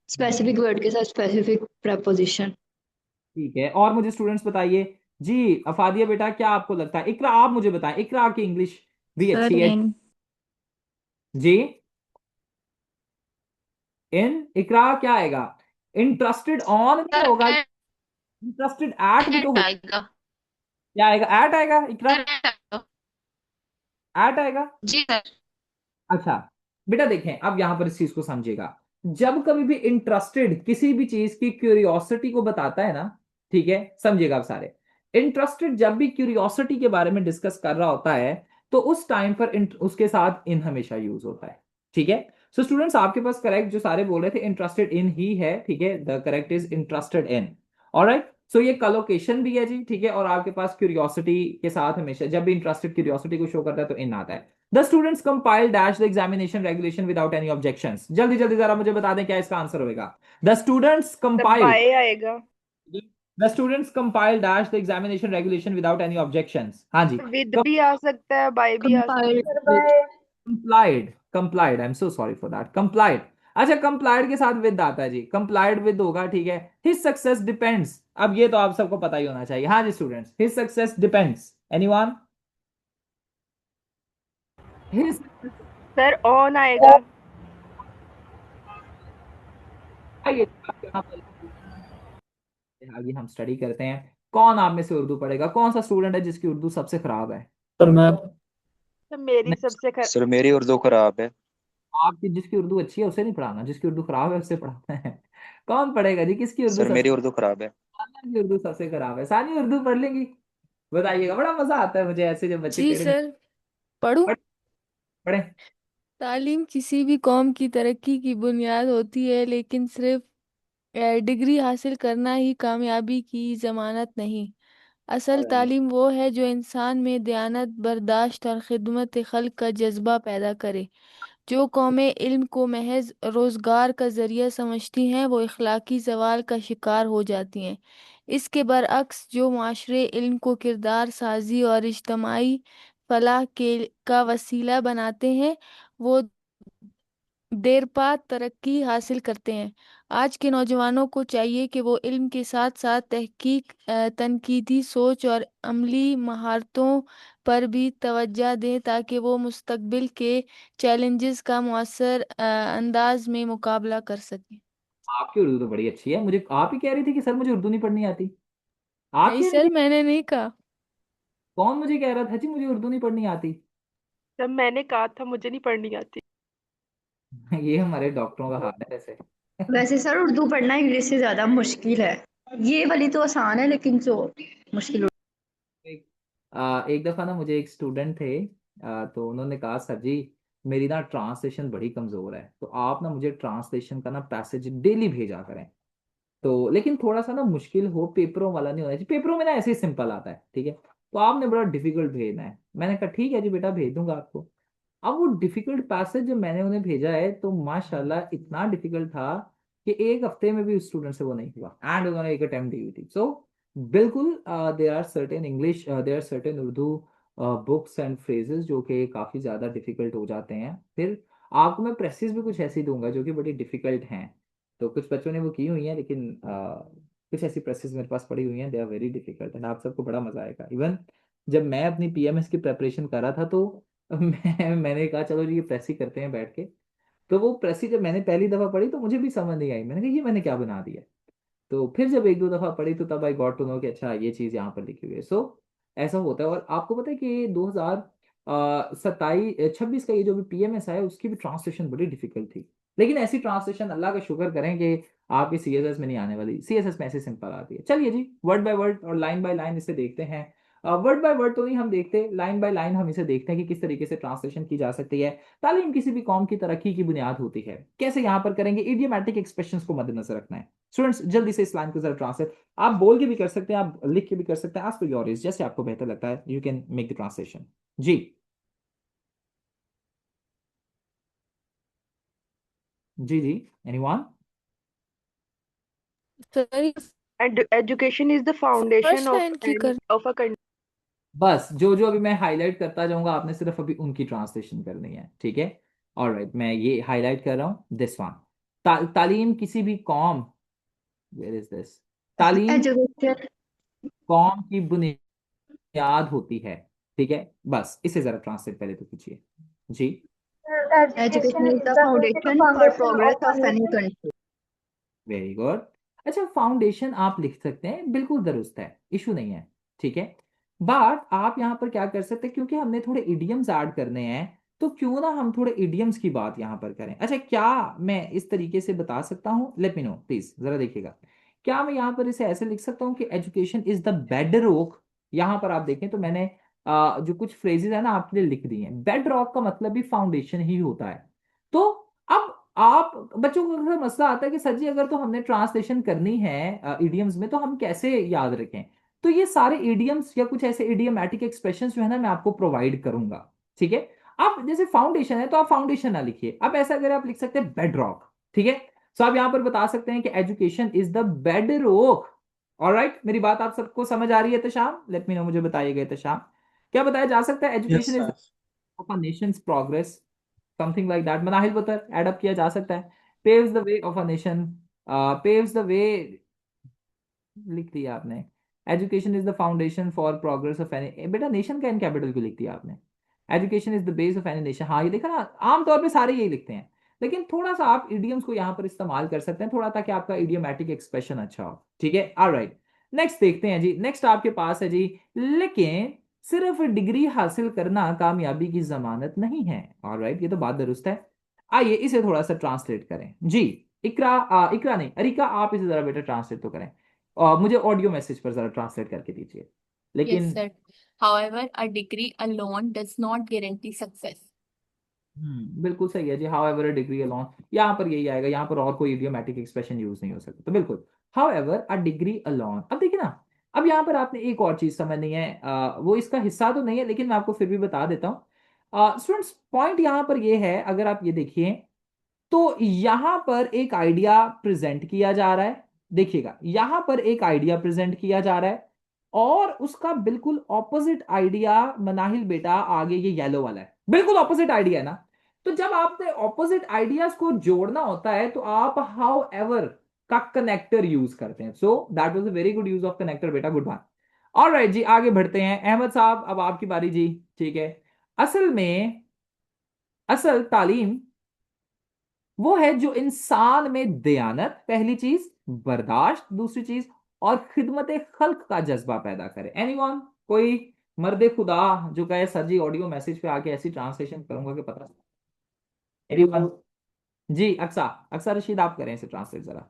स्पेसिफिक वर्ड के साथ स्पेसिफिक प्रपोजिशन। ठीक है, और मुझे स्टूडेंट्स बताइए जी। अफादिया बेटा, क्या आपको लगता है? इकरा आप मुझे बताएं, इकरा की इंग्लिश भी सर अच्छी है इन। जी। इन, इकरा क्या आएगा? इंटरेस्टेड ऑन नहीं सर होगा, इंटरेस्टेड एट भी तो एट हो। आएगा। क्या आएगा? एट आएगा इकरा? सर एट आएगा। एट आएगा। जी सर। अच्छा बेटा, देखें अब यहां पर इस चीज को समझिएगा। जब कभी भी इंटरेस्टेड किसी भी चीज की क्यूरियोसिटी को बताता है ना, ठीक है, समझिएगा आप सारे। इंटरेस्टेड जब भी क्यूरियोसिटी के बारे में डिस्कस कर रहा होता है, तो उस टाइम पर उसके साथ इन हमेशा यूज होता है। ठीक है, सो स्टूडेंट्स आपके पास करेक्ट जो सारे बोल रहे थे इंटरेस्टेड इन ही है। ठीक है, the correct is interested in. Alright, so ये कलोकेशन भी है जी। ठीक है, और आपके पास क्यूरियोसिटी के साथ हमेशा जब भी इंटरेस्टेड क्यूरियोसिटी को शो करता है तो इन आता है। The students compile dash the examination regulation without any objections. जल्दी जल्दी जरा मुझे बता दें क्या इसका आंसर होगा। द स्टूडेंट्स तब कंपाइल बाय आएगा। The students compile dash the examination regulation without any objections. हाँ जी, विद भी आ सकता है, बाय भी आ सकता कंपाइल्ड है। With. Complied I am so sorry for that, complied. अच्छा, कंप्लाइड के साथ विद आता है जी, कंप्लाइड विद होगा। ठीक है, हिज सक्सेस डिपेंड्स। अब ये तो आप सबको पता ही होना चाहिए। हाँ जी students, his success depends, anyone? His sir on आएगा। आइए आगे हम स्टडी करते हैं। कौन आप में से उर्दू पढ़ेगा? कौन सा स्टूडेंट है जिसकी उर्दू सबसे खराब है? सर मैं तो मेरी नहीं, सबसे सर मेरी उर्दू खराब है। आपकी जिसकी उर्दू अच्छी है उसे नहीं पढ़ाना, जिसकी उर्दू खराब है उसे पढ़ाना है। कौन पढ़ेगा जी? किसकी उर्दू सर सबसे? मेरी उर्दू खराब है। सानिया की उर्दू सबसे खराब है। सानिया उर्दू पढ़ लेंगी? बताइएगा, बड़ा मजा आता है मुझे ऐसे जब बच्चे जी टेढ़े सर, पढ़ूं। पढ़- पढ़े। तालीम किसी भी कौम की तरक्की की बुनियाद होती है, लेकिन सिर्फ डिग्री हासिल करना ही कामयाबी की जमानत नहीं। असल तालीम वो है जो इंसान में दयानत, बर्दाश्त और खिदमत खल्क का जज्बा पैदा करे। जो कौमें इल्म को महज रोजगार का जरिया समझती हैं, वो इखलाकी जवाल का शिकार हो जाती हैं। इसके बरअक्स जो माशरे इल्म को किरदार साजी और इज्तमाही फलाह के का वसीला बनाते हैं, वो देरपा तरक्की हासिल करते हैं। आज के नौजवानों को चाहिए कि वो इल्म के साथ साथ तहकीक, तनकीदी सोच और अमली महारतों पर भी तवज्जो दें, ताकि वो मुस्तकबिल के चैलेंजेस का मुअस्सर अंदाज में मुकाबला कर सकें। आपकी उर्दू तो बड़ी अच्छी है। मुझे आप ही कह रही थी कि सर मुझे उर्दू नहीं पढ़नी आती। आप नहीं कह रही सर, थी? मैंने नहीं कहा। कौन मुझे कह रहा था जी मुझे उर्दू नहीं पढ़नी आती? जब मैंने कहा था मुझे नहीं पढ़नी आती। ये हमारे डॉक्टरों का हाल है वैसे। वैसे सर उर्दू पढ़ना इंग्लिश से ज्यादा मुश्किल है। ये वाली तो आसान है, लेकिन जो मुश्किल। एक दफा ना मुझे एक स्टूडेंट थे, तो उन्होंने कहा सर जी मेरी ना ट्रांसलेशन बड़ी कमजोर है, तो आप ना मुझे ट्रांसलेशन का ना पैसेज डेली भेजा करें। तो लेकिन थोड़ा सा ना मुश्किल हो, पेपरों वाला नहीं होना चाहिए। पेपरों में ना ऐसे ही सिंपल आता है, ठीक है, तो आपने बड़ा डिफिकल्ट भेजना है। मैंने कहा ठीक है जी बेटा, भेज दूंगा आपको। अब वो डिफिकल्ट पैसेज जब मैंने उन्हें भेजा है तो माशाल्लाह इतना डिफिकल्ट था कि एक हफ्ते में भी उस स्टूडेंट से वो नहीं हुआ, एंड उन्होंने एक अटेम्प्ट दी हुई थी। सो बिल्कुल there are certain English, there are certain Urdu books and phrases जो कि काफ़ी ज़्यादा डिफिकल्ट हो जाते हैं। फिर आपको मैं प्रेसेस भी कुछ ऐसी दूंगा जो कि बड़ी डिफिकल्ट हैं। तो कुछ बच्चों ने वो की हुई हैं, लेकिन कुछ ऐसी प्रेसेस मेरे पास पड़ी हुई हैं, they are very difficult, and आप सबको बड़ा मजा आएगा। इवन जब मैं अपनी पीएमएस की प्रेपरेशन कर रहा था तो मैंने कहा चलो जी ये प्रेस ही करते हैं बैठ के। तो वो प्रेस ही जब मैंने पहली दफा पढ़ी तो मुझे भी समझ नहीं आई, मैंने कहा ये मैंने क्या बना दिया। तो फिर जब एक दो दफा पढ़ी तो तब आई गॉट टू नो कि अच्छा ये चीज यहाँ पर लिखी हुई है। सो ऐसा होता है। और आपको पता है कि 2027 26 का ये जो भी पीएमएस है उसकी भी ट्रांसलेशन बड़ी डिफिकल्ट थी। लेकिन ऐसी ट्रांसलेशन अल्लाह का शुक्र करें कि आपके सीएसएस में नहीं आने वाली, सीएसएस में ऐसे सिंपल आती है। चलिए जी, वर्ड बाय वर्ड और लाइन बाय लाइन इसे देखते हैं। वर्ड बाय वर्ड तो नहीं हम देखते, लाइन बाय लाइन हम इसे देखते हैं कि किस तरीके से ट्रांसलेशन की जा सकती है। तालीम किसी भी कौम की तरक्की की बुनियाद होती है। कैसे यहाँ पर करेंगे, इडियोमैटिक एक्सप्रेशंस को मद्देनजर रखना है। स्टूडेंट्स जल्दी से इस लाइन को जरा ट्रांसलेट, आप बोल के भी कर सकते हैं, आप लिख के भी कर सकते हैं, आज पर योर इज, जैसे आपको बेहतर लगता है you can make the translation. जी जी जी, anyone? Sir And education is the foundation first of line की कर of a country. बस जो जो अभी मैं हाईलाइट करता जाऊंगा आपने सिर्फ अभी उनकी ट्रांसलेशन करनी है, ठीक है? ऑलराइट, मैं ये हाईलाइट कर रहा हूँ, दिस वन। तालीम किसी भी कौम, वेयर इज दिस, तालीम Education. कौम की बुनियाद होती है, ठीक है? बस इसे जरा ट्रांसलेट पहले तो कीजिए जी। Education Education is is the the basic foundation for foundation progress of a of any nation. country. Very good. अच्छा, फाउंडेशन आप लिख सकते हैं, बिल्कुल दुरुस्त है, इशू नहीं है, ठीक है? बट आप यहाँ पर क्या कर सकते हैं, क्योंकि हमने थोड़े इडियम्स ऐड करने हैं, तो क्यों ना हम थोड़े इडियम्स की बात यहाँ पर करें। अच्छा, क्या मैं इस तरीके से बता सकता हूँ, लेट मी नो प्लीज, जरा देखिएगा। क्या मैं यहाँ पर इसे ऐसे लिख सकता हूँ कि education is the bed rock? यहाँ पर आप देखें तो मैंने जो कुछ फ्रेजेस है ना आपके लिए लिख दिए हैं। बेड रॉक का मतलब भी फाउंडेशन ही होता है। तो अब आप बच्चों को अक्सर मसला आता है कि सर जी अगर तो हमने ट्रांसलेशन करनी है इडियम्स में तो हम कैसे याद रखें? तो ये सारे इडियम्स या कुछ ऐसे इडियमेटिक एक्सप्रेशंस जो है ना मैं आपको प्रोवाइड करूंगा, ठीक है? आप जैसे फाउंडेशन है तो आप फाउंडेशन ना लिखिए, आप ऐसा अगर आप लिख सकते हैं बेड रॉक, ठीक है? सो आप यहां पर बता सकते हैं कि education is the bed rock. Alright, मेरी बात आप सबको समझ आ रही है? तशाम, लेट मी नो, मुझे बताइएगा तशाम, क्या बताया जा सकता है? Education Yes, is sir. Of a nation's progress, something like that. Manahil better add up किया जा सकता है। Paves the way of a nation, paves the way लिख दिया आपने। Education is the foundation for progress of any, बेटा नेशन का इन कैपिटल क्यों लिख दिया आपने? Education is the base of any nation, हाँ ये देखा ना, आमतौर पे सारे यही लिखते हैं। लेकिन थोड़ा सा आप इडियम्स को यहाँ पर इस्तेमाल कर सकते हैं थोड़ा, ताकि आपका इडियोमैटिक एक्सप्रेशन अच्छा हो, ठीक है? ऑलराइट, नेक्स्ट देखते हैं जी। नेक्स्ट आपके पास है जी, लेकिन सिर्फ डिग्री हासिल करना कामयाबी की जमानत नहीं है। ऑलराइट, ये तो बात दुरुस्त है। आइए इसे थोड़ा सा ट्रांसलेट करें जी। इकरा, इकरा नहीं, अरिका, आप इसे जरा बेटा ट्रांसलेट तो करें और मुझे ऑडियो मैसेज पर जरा ट्रांसलेट करके दीजिए। Yes, लेकिन sir. However, a degree alone does not guarantee success. बिल्कुल सही है जी। However a degree alone, यहाँ पर यही आएगा, यहाँ पर और कोई इडियोमैटिक एक्सप्रेशन यूज नहीं हो सकता, तो बिल्कुल how ever a degree alone. अब देखिए ना, अब यहाँ पर आपने एक और चीज समझनी है, वो इसका हिस्सा तो नहीं है लेकिन मैं आपको फिर भी बता देता हूँ। स्टूडेंट्स पॉइंट यहाँ पर ये है, अगर आप ये देखिए तो यहां पर एक आइडिया प्रेजेंट किया जा रहा है। देखिएगा, यहां पर एक आइडिया प्रेजेंट किया जा रहा है और उसका बिल्कुल ऑपोजिट आइडिया, मनाहिल बेटा आगे ये येलो वाला है, बिल्कुल ऑपोजिट आइडिया है ना। तो जब आपने ऑपोजिट आइडियाज को जोड़ना होता है तो आप हाउ एवर का कनेक्टर यूज करते हैं। So that was a very good use of connector बेटा, गुड वन। ऑलराइट जी, आगे बढ़ते हैं। अहमद साहब अब आपकी बारी जी, ठीक है? असल में असल तालीम वो है जो इंसान में दयानत, पहली चीज, बर्दाश्त दूसरी चीज, और खिदमत खल्क का जज्बा पैदा करे। एनीवन, कोई मर्द खुदा जो कहे सर जी ऑडियो मैसेज पे आके ऐसी ट्रांसलेशन करूंगा कि पता। एनीवन? जी अक्सा, अक्सा रशीद आप करें इसे ट्रांसलेट जरा।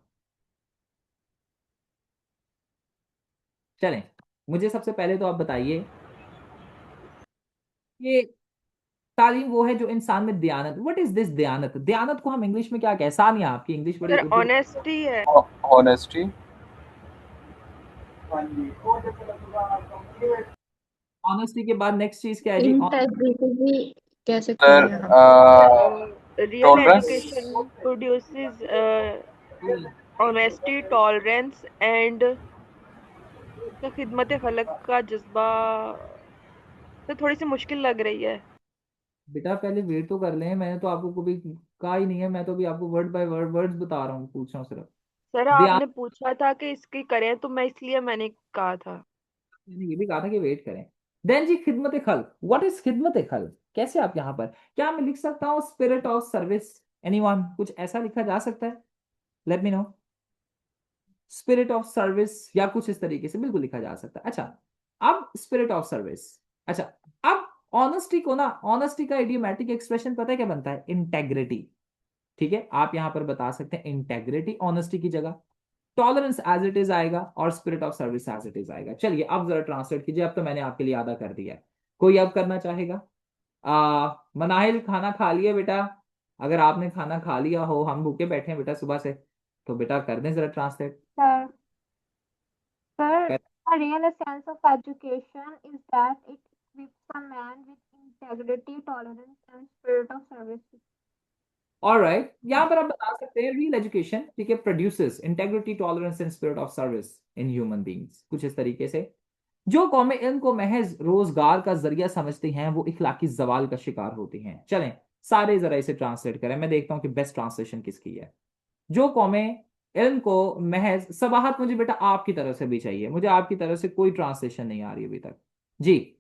चलें, मुझे सबसे पहले तो आप बताइए कि तालीम वो है जो इंसान में दयानत, व्हाट इज दिस दयानत? दयानत को हम इंग्लिश में क्या कहें? सानिया, आपकी इंग्लिश बड़ी सर उर्दू। ऑनेस्टी है। Honesty. ऑनेस्टी के बाद नेक्स्ट चीज क्या है जी? Integrity भी कह सकते Sir, हैं हम। Real tolerance. Education produces honesty, tolerance and खिदमत खलक का जज्बा। तो थोड़ी सी मुश्किल लग रही है। बेटा पहले वेट तो कर लें, मैंने तो आपको कभी कहा ही नहीं है, मैं तो अभी आपको वर्ड बाय वर्ड वर्ड्स बता रहा हूँ, पूछ रहा हूँ सिर्फ। सर ध्यान, आपने पूछा था कि इसकी करें तो मैं इसलिए मैंने कहा था। मैंने ये भी कहा था कि वेट करें। देन जी, खिदमत खल्क, व्हाट इज खिदमत खल्क? कैसे आप यहाँ पर, क्या मैं लिख सकता हूँ स्पिरिट ऑफ सर्विस? एनीवन, कुछ ऐसा लिखा जा सकता है? Let me no. Spirit of service या कुछ इस तरीके से बिल्कुल लिखा जा सकता है। अच्छा, अब स्पिरिट ऑफ सर्विस। अच्छा, अब ऑनेस्टी को ना, ऑनेस्टी का इडियोमैटिक एक्सप्रेशन पता है क्या बनता है? इंटेग्रिटी। ठीक है, आप यहां पर बता सकते हैं इंटेग्रिटी ऑनेस्टी की जगह, टॉलरेंस एज इट इज आएगा और spirit of service as it is आएगा। चलिए अब जरा ट्रांसलेट कीजिए, अब तो मैंने आपके लिए आधा कर दिया है। कोई अब करना चाहेगा? मनाहिल, खाना खा लिया बेटा? अगर आपने खाना खा लिया हो, हम भूखे बैठे हैं बेटा सुबह से, तो बेटा कर दें जरा translate. Sir, sir, the real essence of education is that it equips a man with integrity, tolerance, and spirit of service. Alright, यहां पर आप बता सकते हैं रियल एजुकेशन, ठीक है, produces integrity, tolerance and spirit of service in human beings. कुछ इस तरीके से, जो कौमें इनको महज रोजगार का जरिया समझती हैं वो इखलाकी जवाल का शिकार होती हैं। चलें सारे जरा इसे ट्रांसलेट करें, मैं देखता हूं कि बेस्ट ट्रांसलेशन किसकी है। जो कौमें इल्म को महज, सबाहत मुझे बेटा आपकी तरफ से भी चाहिए, मुझे आपकी तरफ से कोई ट्रांसलेशन नहीं आ रही अभी तक जी।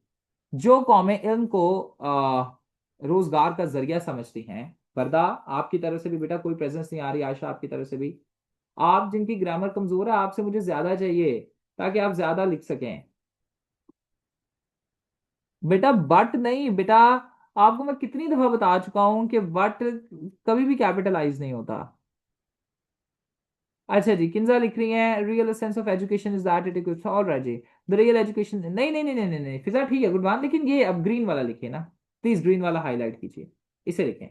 जो कौमें इल्म को रोजगार का जरिया समझती हैं, वरदा आपकी तरफ से भी बेटा कोई प्रेजेंस नहीं आ रही, आयशा आपकी तरफ से भी। आप जिनकी ग्रामर कमजोर है, आपसे मुझे ज्यादा चाहिए ताकि आप ज्यादा लिख सकें बेटा। बट नहीं बेटा, आपको मैं कितनी दफा बता चुका हूं कि बट कभी भी कैपिटलाइज नहीं होता। अच्छा जी, किंजा लिख रही हैं real sense of education is that it equips, alright जी। द रियल एजुकेशन, नहीं नहीं नहीं नहीं नहीं नहीं, फिजा ठीक है, गुड वन, लेकिन ये अब ग्रीन वाला लिखिए ना प्लीज, ग्रीन वाला हाईलाइट कीजिए, इसे लिखें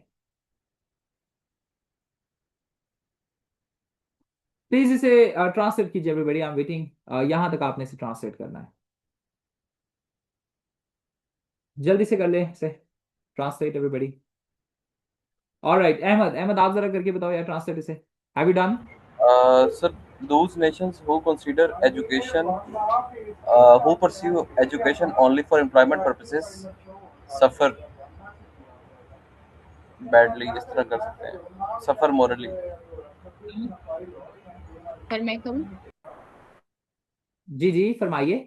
प्लीज, इसे ट्रांसलेट कीजिए एवरीबॉडी, आई एम वेटिंग। यहां तक आपने इसे ट्रांसलेट करना है, जल्दी से कर ले इसे translate everybody. Alright, Ahmad, Ahmad आप जरा करके बताओ यार ट्रांसलेट इसे, have you done? Sir, those nations who consider education, who pursue education only for employment purposes, suffer badly. इस तरह कर सकते हैं, suffer morally. पर मैं कहूँ, जी जी फरमाइए।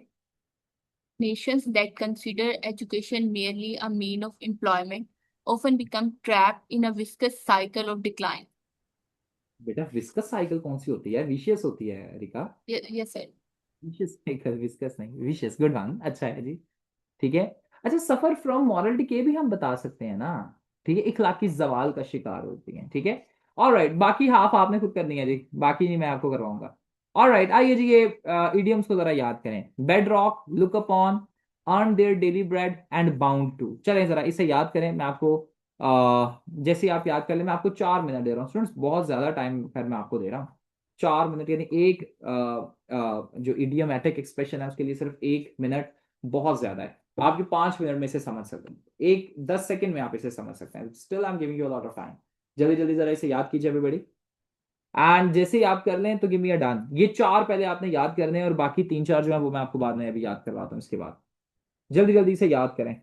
nations that consider education merely a mean of employment often become trapped in a vicious cycle of decline. बेटा विस्कस साइकिल कौन सी होती है? विशियस होती है Rica. Yes, sir. Vicious cycle, viscous नहीं, विशियस, गुड वन, अच्छा है जी। ठीक है, अच्छा, सफर फ्रॉम मॉरलिटी के भी हम बता सकते हैं ना, ठीक है, इखलाकी जवाल का शिकार होती हैं, ठीक है। ऑलराइट, बाकी हाफ आपने खुद करनी है जी, बाकी नहीं मैं आपको करवाऊंगा। ऑलराइट, आइए जी, ये इडियम्स को जरा याद करें। Bedrock, look upon, earn their daily bread and bound to. चलें जरा इसे याद करें, मैं आपको जैसे आप याद कर ले, मैं आपको 4 मिनट दे रहा हूँ स्टूडेंट्स, बहुत ज्यादा टाइम फिर मैं आपको दे रहा हूँ। 4 मिनट यानी एक जो इडियमेटिक एक्सप्रेशन है उसके लिए सिर्फ 1 मिनट बहुत ज्यादा है। आप ये 5 मिनट में इसे समझ सकते हैं, 10 सेकंड में आप इसे समझ सकते हैं। Still I am giving you a lot of time, जल्दी जल्दी जरा इसे याद कीजिए एवरीबॉडी। एंड जैसे ही आप कर लें तो गिव मी अ डन। ये 4 पहले आपने याद करने हैं और बाकी 3 4 जो है वो मैं आपको बाद में अभी याद करवाता हूँ इसके बाद। जल्दी जल्दी इसे याद करें।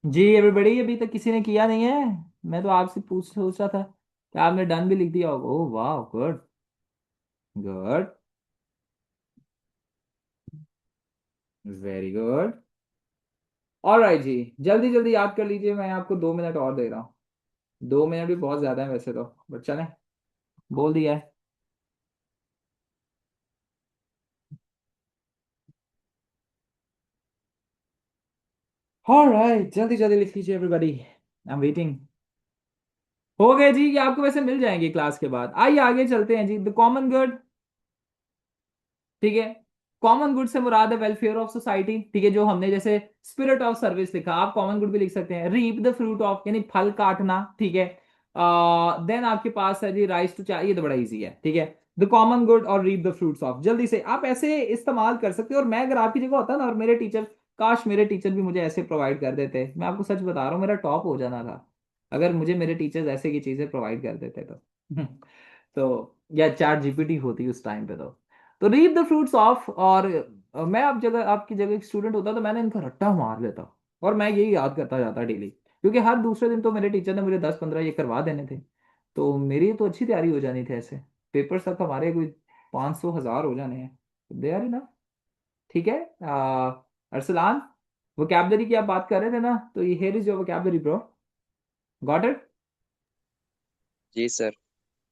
जी एवरीबॉडी, अभी तक किसी ने किया नहीं है? मैं तो आपसे पूछ सोच रहा था कि आपने डन भी लिख दिया होगा। ओह वाह, good good, very good. Alright जी, जल्दी जल्दी याद कर लीजिए, मैं आपको 2 मिनट और दे रहा हूँ। 2 मिनट भी बहुत ज्यादा है वैसे तो, बट चलें, बोल दिया है। ऑलराइट, जल्दी जल्दी लिख लीजिए एवरीबॉडी, आई एम वेटिंग। हो गए जी, ये आपको वैसे मिल जाएंगे क्लास के बाद। आइए आगे चलते हैं जी। द कॉमन गुड, ठीक है, कॉमन गुड से मुराद है वेलफेयर ऑफ सोसाइटी, ठीक है, जो हमने जैसे स्पिरिट ऑफ सर्विस लिखा, आप कॉमन गुड भी लिख सकते हैं। रीप द फ्रूट ऑफ, यानी फल काटना, ठीक है। देन आपके पास है जी राइस टू चाय, ये तो बड़ा इजी है, ठीक है। द कॉमन गुड और रीप द फ्रूट्स ऑफ, जल्दी से आप ऐसे इस्तेमाल कर सकते हो। और मैं अगर आपकी जगह होता ना, और मेरे टीचर, काश मेरे टीचर भी मुझे ऐसे प्रोवाइड कर देते, मैं आपको सच बता रहा हूँ मेरा टॉप हो जाना था अगर मुझे मेरे टीचर्स ऐसे की चीजें प्रोवाइड कर देते तो तो या चैट जीपीटी होती उस टाइम पे। तो रीप द फ्रूट्स ऑफ। और मैं आप जगह आपकी जगह एक स्टूडेंट होता तो मैंने इनका रट्टा मार लेता, और मैं यही याद करता जाता डेली, क्योंकि हर दूसरे दिन तो मेरे टीचर ने मुझे 10-15 ये करवा देने थे। तो मेरी तो अच्छी तैयारी हो जानी थी ऐसे। पेपर तक हमारे कोई 500-1000 हो जाने हैं, दे आर इनफ। ठीक है। अरसलान, वोकैबलरी की आप बात कर रहे थे ना, तो ये here is your vocabulary bro. Got it? जी सर।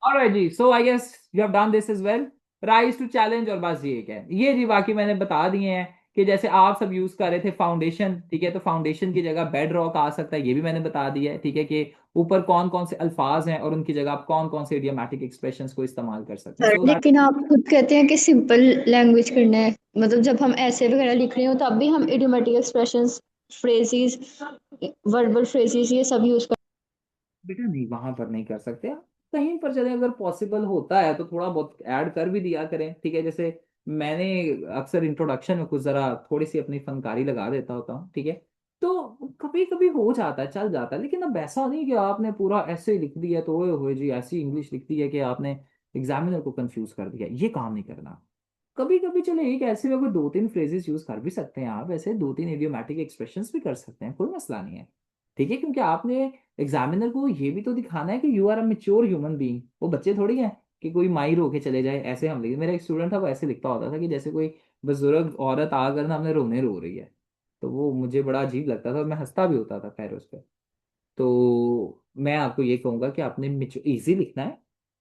ऑलराइट जी, so I guess you have done this is well. Rise to challenge, और बस ये क्या है ये जी, बाकी मैंने बता दिए हैं कि जैसे आप सब यूज कर रहे थे फाउंडेशन, ठीक है, तो फाउंडेशन की जगह बेड रॉक आ सकता है, ये भी मैंने बता दिया है। ठीक है, कि ऊपर कौन कौन से अल्फाज हैं और उनकी जगह आप कौन कौन से इडियोमैटिक एक्सप्रेशंस को इस्तेमाल कर सकते हैं, सर सो दैट। लेकिन आप खुद कहते हैं कि सिंपल लैंग्वेज करना है, मतलब जब हम ऐसे वगैरह लिख रहे हो तब भी हम idiomatic expressions, phrases, verbal phrases ये सब यूज कर। बेटा नहीं, वहां पर नहीं कर सकते आप, कहीं पर चले, अगर पॉसिबल होता है तो थोड़ा बहुत ऐड कर भी दिया करें। ठीक है, जैसे मैंने अक्सर इंट्रोडक्शन में कुछ जरा थोड़ी सी अपनी फनकारी लगा देता होता हूँ। ठीक है, तो कभी कभी हो जाता है, चल जाता है, लेकिन अब ऐसा नहीं कि आपने पूरा ऐसे लिख दिया तो ओए होए जी ऐसी इंग्लिश लिख दी है कि आपने एग्जामिनर को कंफ्यूज कर दिया, ये काम नहीं करना। कभी कभी चलो एक ऐसे में कोई 2-3 फ्रेजेस यूज कर भी सकते हैं आप, ऐसे 2-3 इडियोमैटिक एक्सप्रेशंस भी कर सकते हैं, कोई मसला नहीं है। ठीक है, क्योंकि आपने एग्जामिनर को ये भी तो दिखाना है कि you are a mature human being, वो बच्चे थोड़ी हैं कि कोई माहिर होके चले जाए ऐसे हम लिखे। मेरा एक स्टूडेंट था, वो ऐसे लिखता होता था कि जैसे कोई बुजुर्ग औरत आकर ना हमने रोने रो रही है। तो वो मुझे बड़ा अजीब लगता था और मैं हंसता भी होता था खैर उस पर। तो मैं आपको ये कहूंगा कि आपने इजी लिखना है,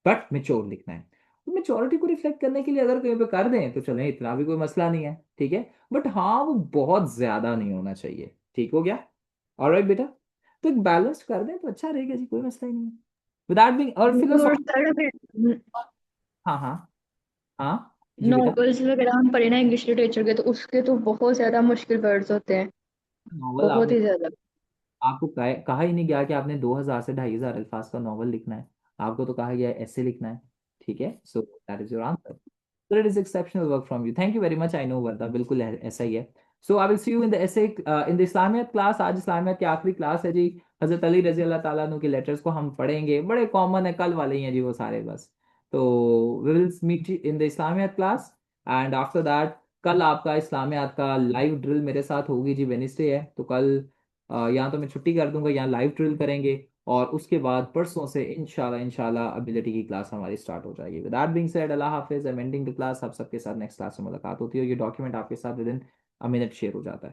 बट मेच्योर लिखना है। तो मेच्योरिटी को रिफ्लेक्ट करने के लिए अगर कहीं पे कर दें तो चलें, इतना भी कोई मसला नहीं है। ठीक है, बट हाँ वो बहुत ज्यादा नहीं होना चाहिए। ठीक हो गया? ऑलराइट बेटा, तो एक बैलेंस कर दें तो अच्छा रहेगा जी, कोई मसला ही नहीं है। विदाउट बिंग और और फिलोसॉफी। सर अगर हाँ हाँ। हाँ जी बेटा। नॉवेल्स वगैरह हम पढ़े ना इंग्लिश लिटरेचर के, तो उसके तो बहुत ज्यादा मुश्किल वर्ड्स होते हैं, नॉवल बहुत आपने, ही ज्यादा। आपको कहा ही नहीं गया कि आपने 2000 से 2500 अल्फाज का नॉवल लिखना है। आपको तो कहा गया है ऐसे लिखना है। ठीक है, so that is your answer. So it is exceptional work from you, thank you very much. I know Warda, बिल्कुल ऐसा ही है। So I will see you in the ऐसे इन द इस्लामियत क्लास। आज इस्लामियत की आखिरी क्लास है जी। हजरत अली रजी अल्लाह ताला अन्हु के लेटर्स को हम पढ़ेंगे, बड़े कॉमन है, कल वाले ही हैं जी वो सारे बस। तो we will meet in the Islamiyat class, and after that कल आपका इस्लामियात का लाइव ड्रिल मेरे साथ होगी जी, वेनिसडे है तो कल या तो मैं छुट्टी कर दूंगा या लाइव ड्रिल करेंगे। और उसके बाद परसों से इंशाल्लाह इंशाल्लाह एबिलिटी की क्लास हमारी स्टार्ट हो जाएगी। With that being said, Allah Hafiz, I am ending the class. आप सबके साथ नेक्स्ट क्लास में मुलाकात होती है, ये डॉक्यूमेंट आपके साथ with in a minute share हो जाता है।